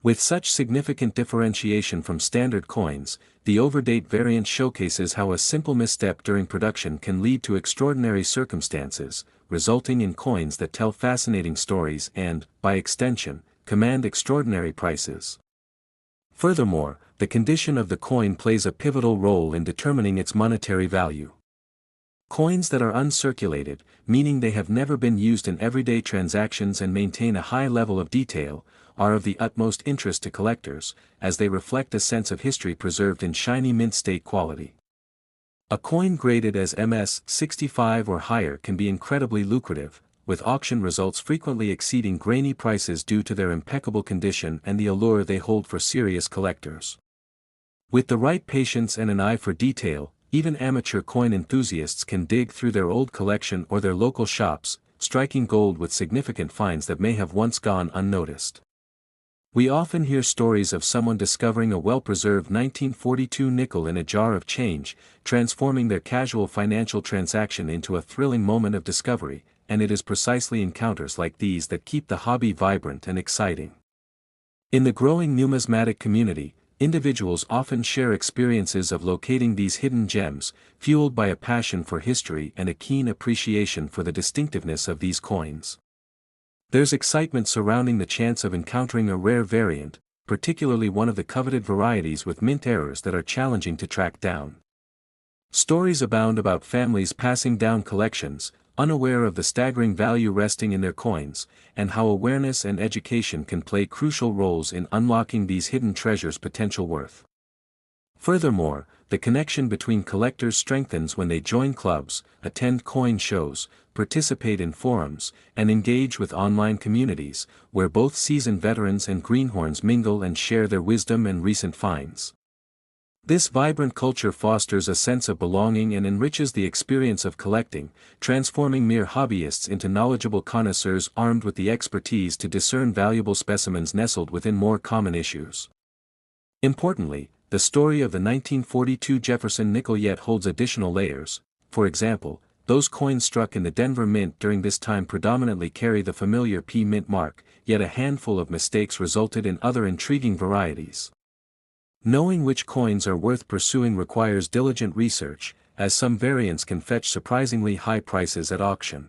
With such significant differentiation from standard coins, the overdate variant showcases how a simple misstep during production can lead to extraordinary circumstances, resulting in coins that tell fascinating stories and, by extension, command extraordinary prices. Furthermore, the condition of the coin plays a pivotal role in determining its monetary value. Coins that are uncirculated, meaning they have never been used in everyday transactions and maintain a high level of detail, are of the utmost interest to collectors, as they reflect a sense of history preserved in shiny mint state quality. A coin graded as MS 65 or higher can be incredibly lucrative, with auction results frequently exceeding grainy prices due to their impeccable condition and the allure they hold for serious collectors. With the right patience and an eye for detail, even amateur coin enthusiasts can dig through their old collection or their local shops, striking gold with significant finds that may have once gone unnoticed. We often hear stories of someone discovering a well-preserved 1942 nickel in a jar of change, transforming their casual financial transaction into a thrilling moment of discovery, and it is precisely encounters like these that keep the hobby vibrant and exciting. In the growing numismatic community, individuals often share experiences of locating these hidden gems, fueled by a passion for history and a keen appreciation for the distinctiveness of these coins. There's excitement surrounding the chance of encountering a rare variant, particularly one of the coveted varieties with mint errors that are challenging to track down. Stories abound about families passing down collections, unaware of the staggering value resting in their coins, and how awareness and education can play crucial roles in unlocking these hidden treasures' potential worth. Furthermore, the connection between collectors strengthens when they join clubs, attend coin shows, participate in forums, and engage with online communities, where both seasoned veterans and greenhorns mingle and share their wisdom and recent finds. This vibrant culture fosters a sense of belonging and enriches the experience of collecting, transforming mere hobbyists into knowledgeable connoisseurs armed with the expertise to discern valuable specimens nestled within more common issues. Importantly, the story of the 1942 Jefferson nickel yet holds additional layers. For example, those coins struck in the Denver Mint during this time predominantly carry the familiar P mint mark, yet a handful of mistakes resulted in other intriguing varieties. Knowing which coins are worth pursuing requires diligent research, as some variants can fetch surprisingly high prices at auction.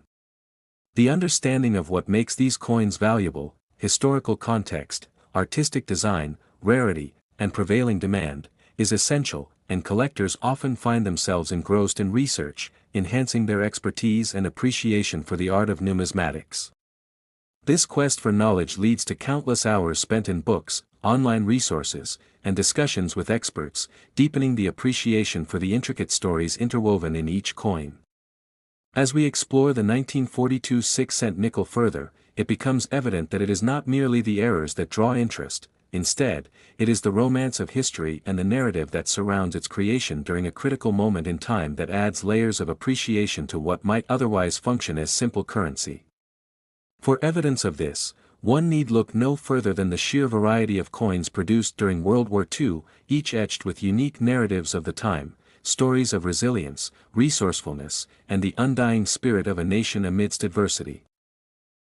The understanding of what makes these coins valuable, historical context, artistic design, rarity, and prevailing demand, is essential, and collectors often find themselves engrossed in research, enhancing their expertise and appreciation for the art of numismatics. This quest for knowledge leads to countless hours spent in books, online resources, and discussions with experts, deepening the appreciation for the intricate stories interwoven in each coin. As we explore the 1942 6-cent nickel further, it becomes evident that it is not merely the errors that draw interest. Instead, it is the romance of history and the narrative that surrounds its creation during a critical moment in time that adds layers of appreciation to what might otherwise function as simple currency. For evidence of this, one need look no further than the sheer variety of coins produced during World War II, each etched with unique narratives of the time, stories of resilience, resourcefulness, and the undying spirit of a nation amidst adversity.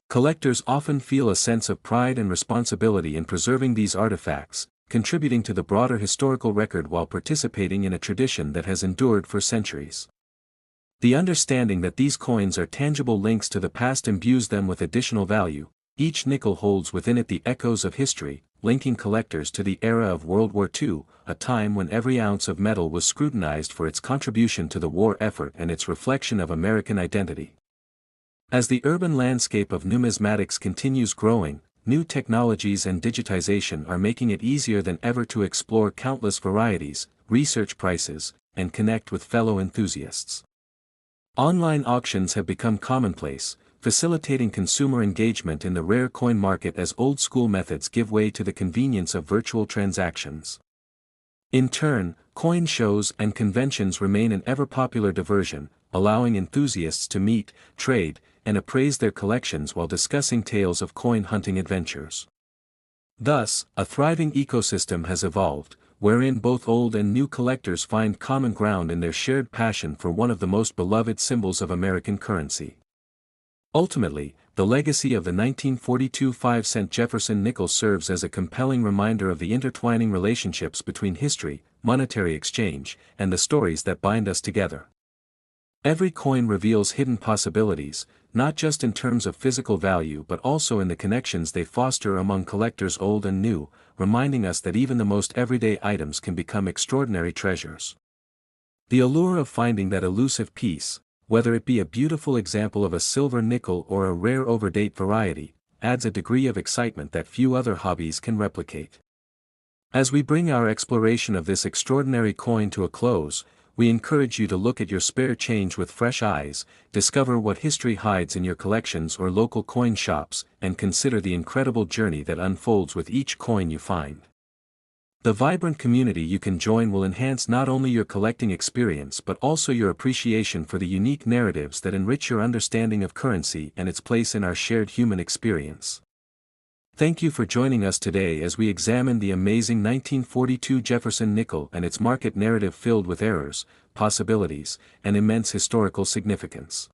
Collectors often feel a sense of pride and responsibility in preserving these artifacts, contributing to the broader historical record while participating in a tradition that has endured for centuries. The understanding that these coins are tangible links to the past imbues them with additional value. Each nickel holds within it the echoes of history, linking collectors to the era of World War II, a time when every ounce of metal was scrutinized for its contribution to the war effort and its reflection of American identity. As the urban landscape of numismatics continues growing, new technologies and digitization are making it easier than ever to explore countless varieties, research prices, and connect with fellow enthusiasts. Online auctions have become commonplace, facilitating consumer engagement in the rare coin market as old-school methods give way to the convenience of virtual transactions. In turn, coin shows and conventions remain an ever-popular diversion, allowing enthusiasts to meet, trade, and appraise their collections while discussing tales of coin hunting adventures. Thus, a thriving ecosystem has evolved, wherein both old and new collectors find common ground in their shared passion for one of the most beloved symbols of American currency. Ultimately, the legacy of the 1942 5-cent Jefferson nickel serves as a compelling reminder of the intertwining relationships between history, monetary exchange, and the stories that bind us together. Every coin reveals hidden possibilities, not just in terms of physical value but also in the connections they foster among collectors old and new, reminding us that even the most everyday items can become extraordinary treasures. The allure of finding that elusive piece, whether it be a beautiful example of a silver nickel or a rare overdate variety, adds a degree of excitement that few other hobbies can replicate. As we bring our exploration of this extraordinary coin to a close, we encourage you to look at your spare change with fresh eyes, discover what history hides in your collections or local coin shops, and consider the incredible journey that unfolds with each coin you find. The vibrant community you can join will enhance not only your collecting experience but also your appreciation for the unique narratives that enrich your understanding of currency and its place in our shared human experience. Thank you for joining us today as we examine the amazing 1942 Jefferson nickel and its market narrative filled with errors, possibilities, and immense historical significance.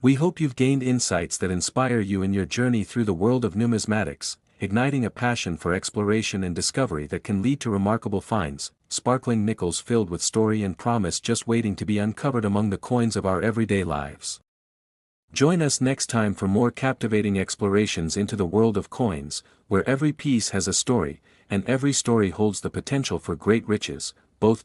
We hope you've gained insights that inspire you in your journey through the world of numismatics, igniting a passion for exploration and discovery that can lead to remarkable finds, sparkling nickels filled with story and promise just waiting to be uncovered among the coins of our everyday lives. Join us next time for more captivating explorations into the world of coins, where every piece has a story, and every story holds the potential for great riches, both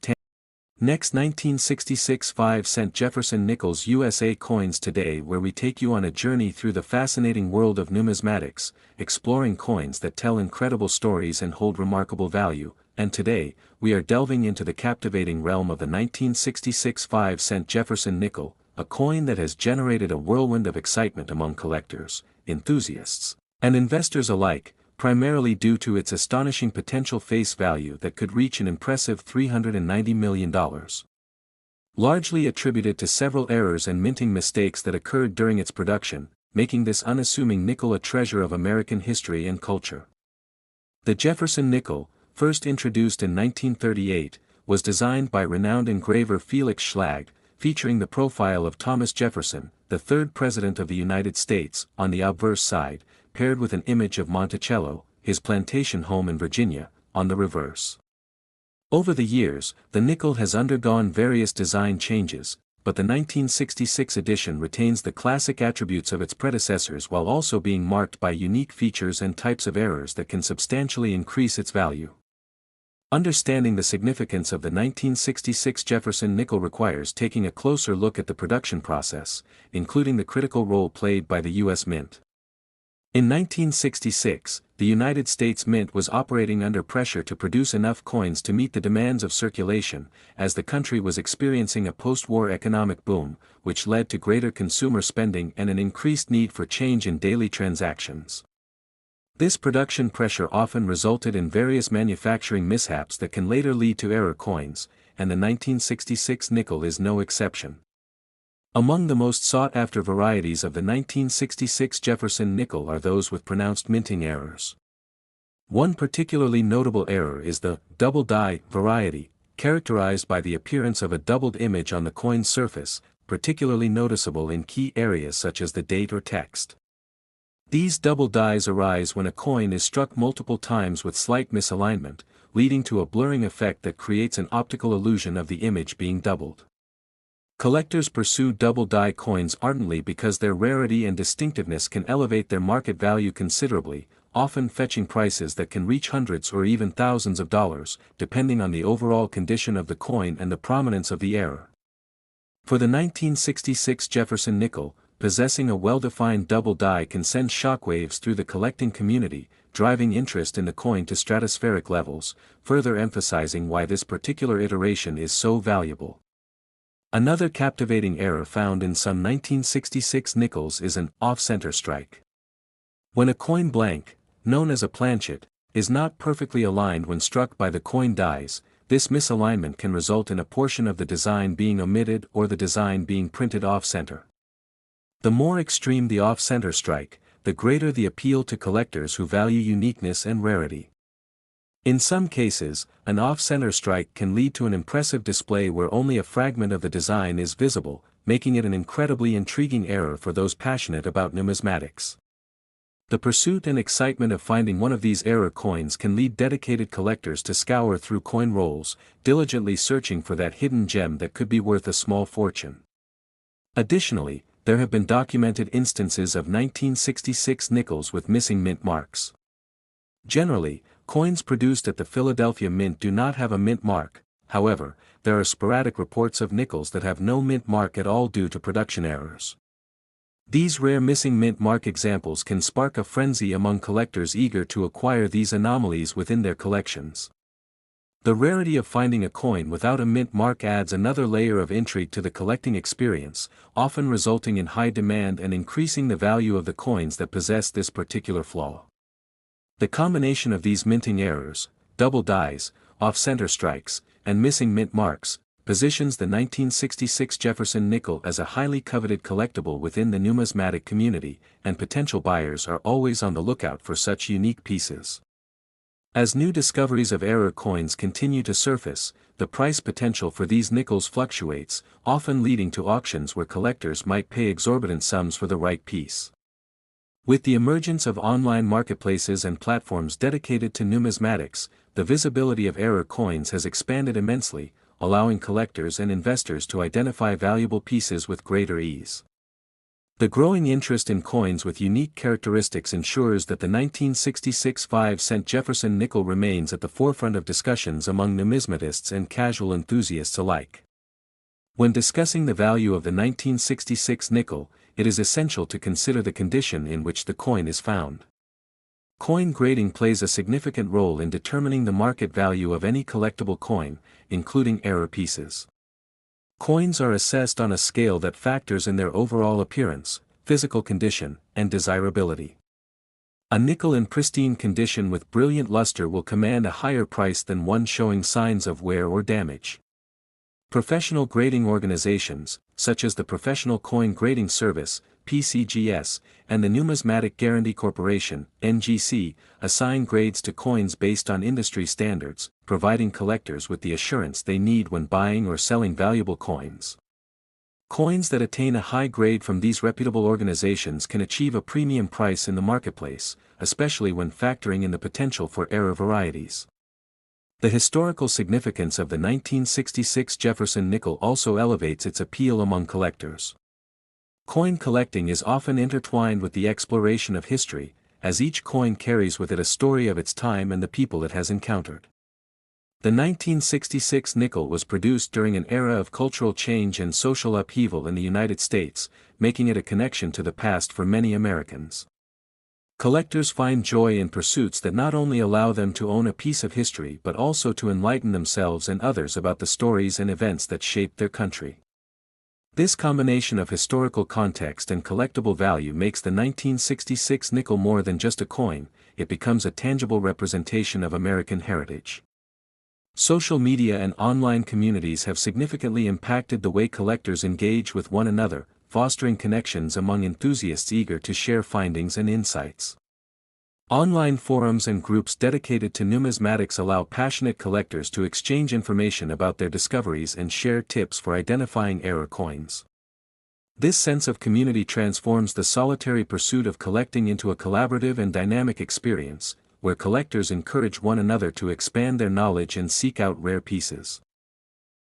Next 1966 5-cent Jefferson Nickels USA coins today, where we take you on a journey through the fascinating world of numismatics, exploring coins that tell incredible stories and hold remarkable value, and today, we are delving into the captivating realm of the 1966 5-cent Jefferson nickel, a coin that has generated a whirlwind of excitement among collectors, enthusiasts, and investors alike, primarily due to its astonishing potential face value that could reach an impressive $390 million. Largely attributed to several errors and minting mistakes that occurred during its production, making this unassuming nickel a treasure of American history and culture. The Jefferson nickel, first introduced in 1938, was designed by renowned engraver Felix Schlag, featuring the profile of Thomas Jefferson, the third President of the United States, on the obverse side, paired with an image of Monticello, his plantation home in Virginia, on the reverse. Over the years, the nickel has undergone various design changes, but the 1966 edition retains the classic attributes of its predecessors while also being marked by unique features and types of errors that can substantially increase its value. Understanding the significance of the 1966 Jefferson nickel requires taking a closer look at the production process, including the critical role played by the U.S. Mint. In 1966, the United States Mint was operating under pressure to produce enough coins to meet the demands of circulation, as the country was experiencing a post-war economic boom, which led to greater consumer spending and an increased need for change in daily transactions. This production pressure often resulted in various manufacturing mishaps that can later lead to error coins, and the 1966 nickel is no exception. Among the most sought-after varieties of the 1966 Jefferson nickel are those with pronounced minting errors. One particularly notable error is the double die variety, characterized by the appearance of a doubled image on the coin's surface, particularly noticeable in key areas such as the date or text. These double dies arise when a coin is struck multiple times with slight misalignment, leading to a blurring effect that creates an optical illusion of the image being doubled. Collectors pursue double die coins ardently because their rarity and distinctiveness can elevate their market value considerably, often fetching prices that can reach hundreds or even thousands of dollars, depending on the overall condition of the coin and the prominence of the error. For the 1966 Jefferson nickel, possessing a well-defined double die can send shockwaves through the collecting community, driving interest in the coin to stratospheric levels, further emphasizing why this particular iteration is so valuable. Another captivating error found in some 1966 nickels is an off-center strike. When a coin blank, known as a planchet, is not perfectly aligned when struck by the coin dies, this misalignment can result in a portion of the design being omitted or the design being printed off-center. The more extreme the off-center strike, the greater the appeal to collectors who value uniqueness and rarity. In some cases, an off-center strike can lead to an impressive display where only a fragment of the design is visible, making it an incredibly intriguing error for those passionate about numismatics. The pursuit and excitement of finding one of these error coins can lead dedicated collectors to scour through coin rolls, diligently searching for that hidden gem that could be worth a small fortune. Additionally, there have been documented instances of 1966 nickels with missing mint marks. Generally, coins produced at the Philadelphia Mint do not have a mint mark. However, there are sporadic reports of nickels that have no mint mark at all due to production errors. These rare missing mint mark examples can spark a frenzy among collectors eager to acquire these anomalies within their collections. The rarity of finding a coin without a mint mark adds another layer of intrigue to the collecting experience, often resulting in high demand and increasing the value of the coins that possess this particular flaw. The combination of these minting errors, double dies, off-center strikes, and missing mint marks, positions the 1966 Jefferson nickel as a highly coveted collectible within the numismatic community, and potential buyers are always on the lookout for such unique pieces. As new discoveries of error coins continue to surface, the price potential for these nickels fluctuates, often leading to auctions where collectors might pay exorbitant sums for the right piece. With the emergence of online marketplaces and platforms dedicated to numismatics, the visibility of error coins has expanded immensely, allowing collectors and investors to identify valuable pieces with greater ease. The growing interest in coins with unique characteristics ensures that the 1966 5-cent Jefferson nickel remains at the forefront of discussions among numismatists and casual enthusiasts alike. When discussing the value of the 1966 nickel, it is essential to consider the condition in which the coin is found. Coin grading plays a significant role in determining the market value of any collectible coin, including error pieces. Coins are assessed on a scale that factors in their overall appearance, physical condition, and desirability. A nickel in pristine condition with brilliant luster will command a higher price than one showing signs of wear or damage. Professional grading organizations, such as the Professional Coin Grading Service, PCGS, and the Numismatic Guarantee Corporation, NGC, assign grades to coins based on industry standards, providing collectors with the assurance they need when buying or selling valuable coins. Coins that attain a high grade from these reputable organizations can achieve a premium price in the marketplace, especially when factoring in the potential for error varieties. The historical significance of the 1966 Jefferson nickel also elevates its appeal among collectors. Coin collecting is often intertwined with the exploration of history, as each coin carries with it a story of its time and the people it has encountered. The 1966 nickel was produced during an era of cultural change and social upheaval in the United States, making it a connection to the past for many Americans. Collectors find joy in pursuits that not only allow them to own a piece of history but also to enlighten themselves and others about the stories and events that shaped their country. This combination of historical context and collectible value makes the 1966 nickel more than just a coin, it becomes a tangible representation of American heritage. Social media and online communities have significantly impacted the way collectors engage with one another, fostering connections among enthusiasts eager to share findings and insights. Online forums and groups dedicated to numismatics allow passionate collectors to exchange information about their discoveries and share tips for identifying error coins. This sense of community transforms the solitary pursuit of collecting into a collaborative and dynamic experience, where collectors encourage one another to expand their knowledge and seek out rare pieces.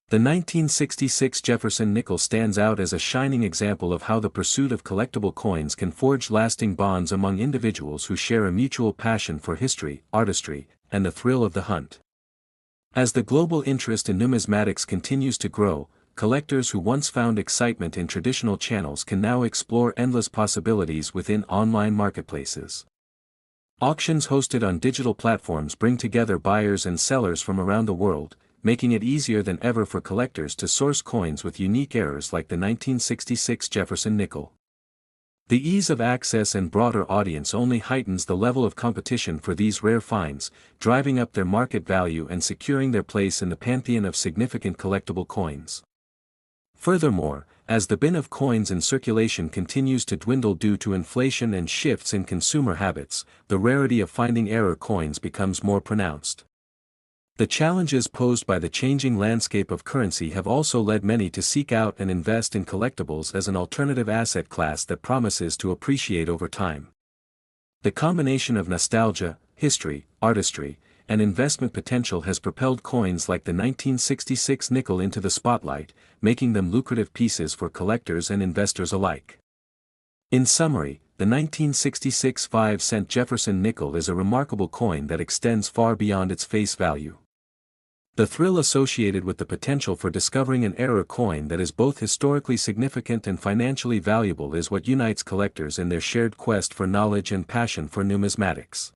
The 1966 Jefferson Nickels stands out as a shining example of how the pursuit of collectible coins can forge lasting bonds among individuals who share a mutual passion for history, artistry, and the thrill of the hunt. As the global interest in numismatics continues to grow, collectors who once found excitement in traditional channels can now explore endless possibilities within online marketplaces. Auctions hosted on digital platforms bring together buyers and sellers from around the world, making it easier than ever for collectors to source coins with unique errors like the 1966 Jefferson nickel. The ease of access and broader audience only heightens the level of competition for these rare finds, driving up their market value and securing their place in the pantheon of significant collectible coins. Furthermore, as the bin of coins in circulation continues to dwindle due to inflation and shifts in consumer habits, the rarity of finding error coins becomes more pronounced. The challenges posed by the changing landscape of currency have also led many to seek out and invest in collectibles as an alternative asset class that promises to appreciate over time. The combination of nostalgia, history, artistry, and investment potential has propelled coins like the 1966 nickel into the spotlight, making them lucrative pieces for collectors and investors alike. In summary, the 1966 5-cent Jefferson nickel is a remarkable coin that extends far beyond its face value. The thrill associated with the potential for discovering an error coin that is both historically significant and financially valuable is what unites collectors in their shared quest for knowledge and passion for numismatics.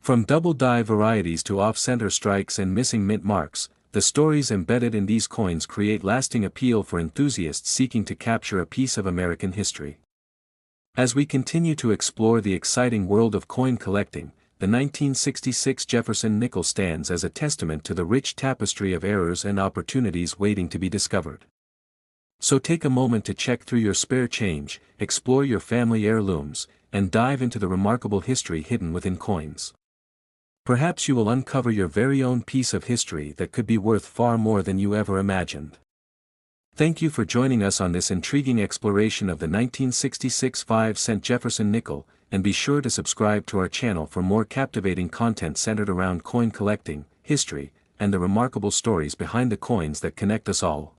From double-die varieties to off-center strikes and missing mint marks, the stories embedded in these coins create lasting appeal for enthusiasts seeking to capture a piece of American history. As we continue to explore the exciting world of coin collecting, the 1966 Jefferson nickel stands as a testament to the rich tapestry of errors and opportunities waiting to be discovered. So take a moment to check through your spare change, explore your family heirlooms, and dive into the remarkable history hidden within coins. Perhaps you will uncover your very own piece of history that could be worth far more than you ever imagined. Thank you for joining us on this intriguing exploration of the 1966 5-cent Jefferson nickel, and be sure to subscribe to our channel for more captivating content centered around coin collecting, history, and the remarkable stories behind the coins that connect us all.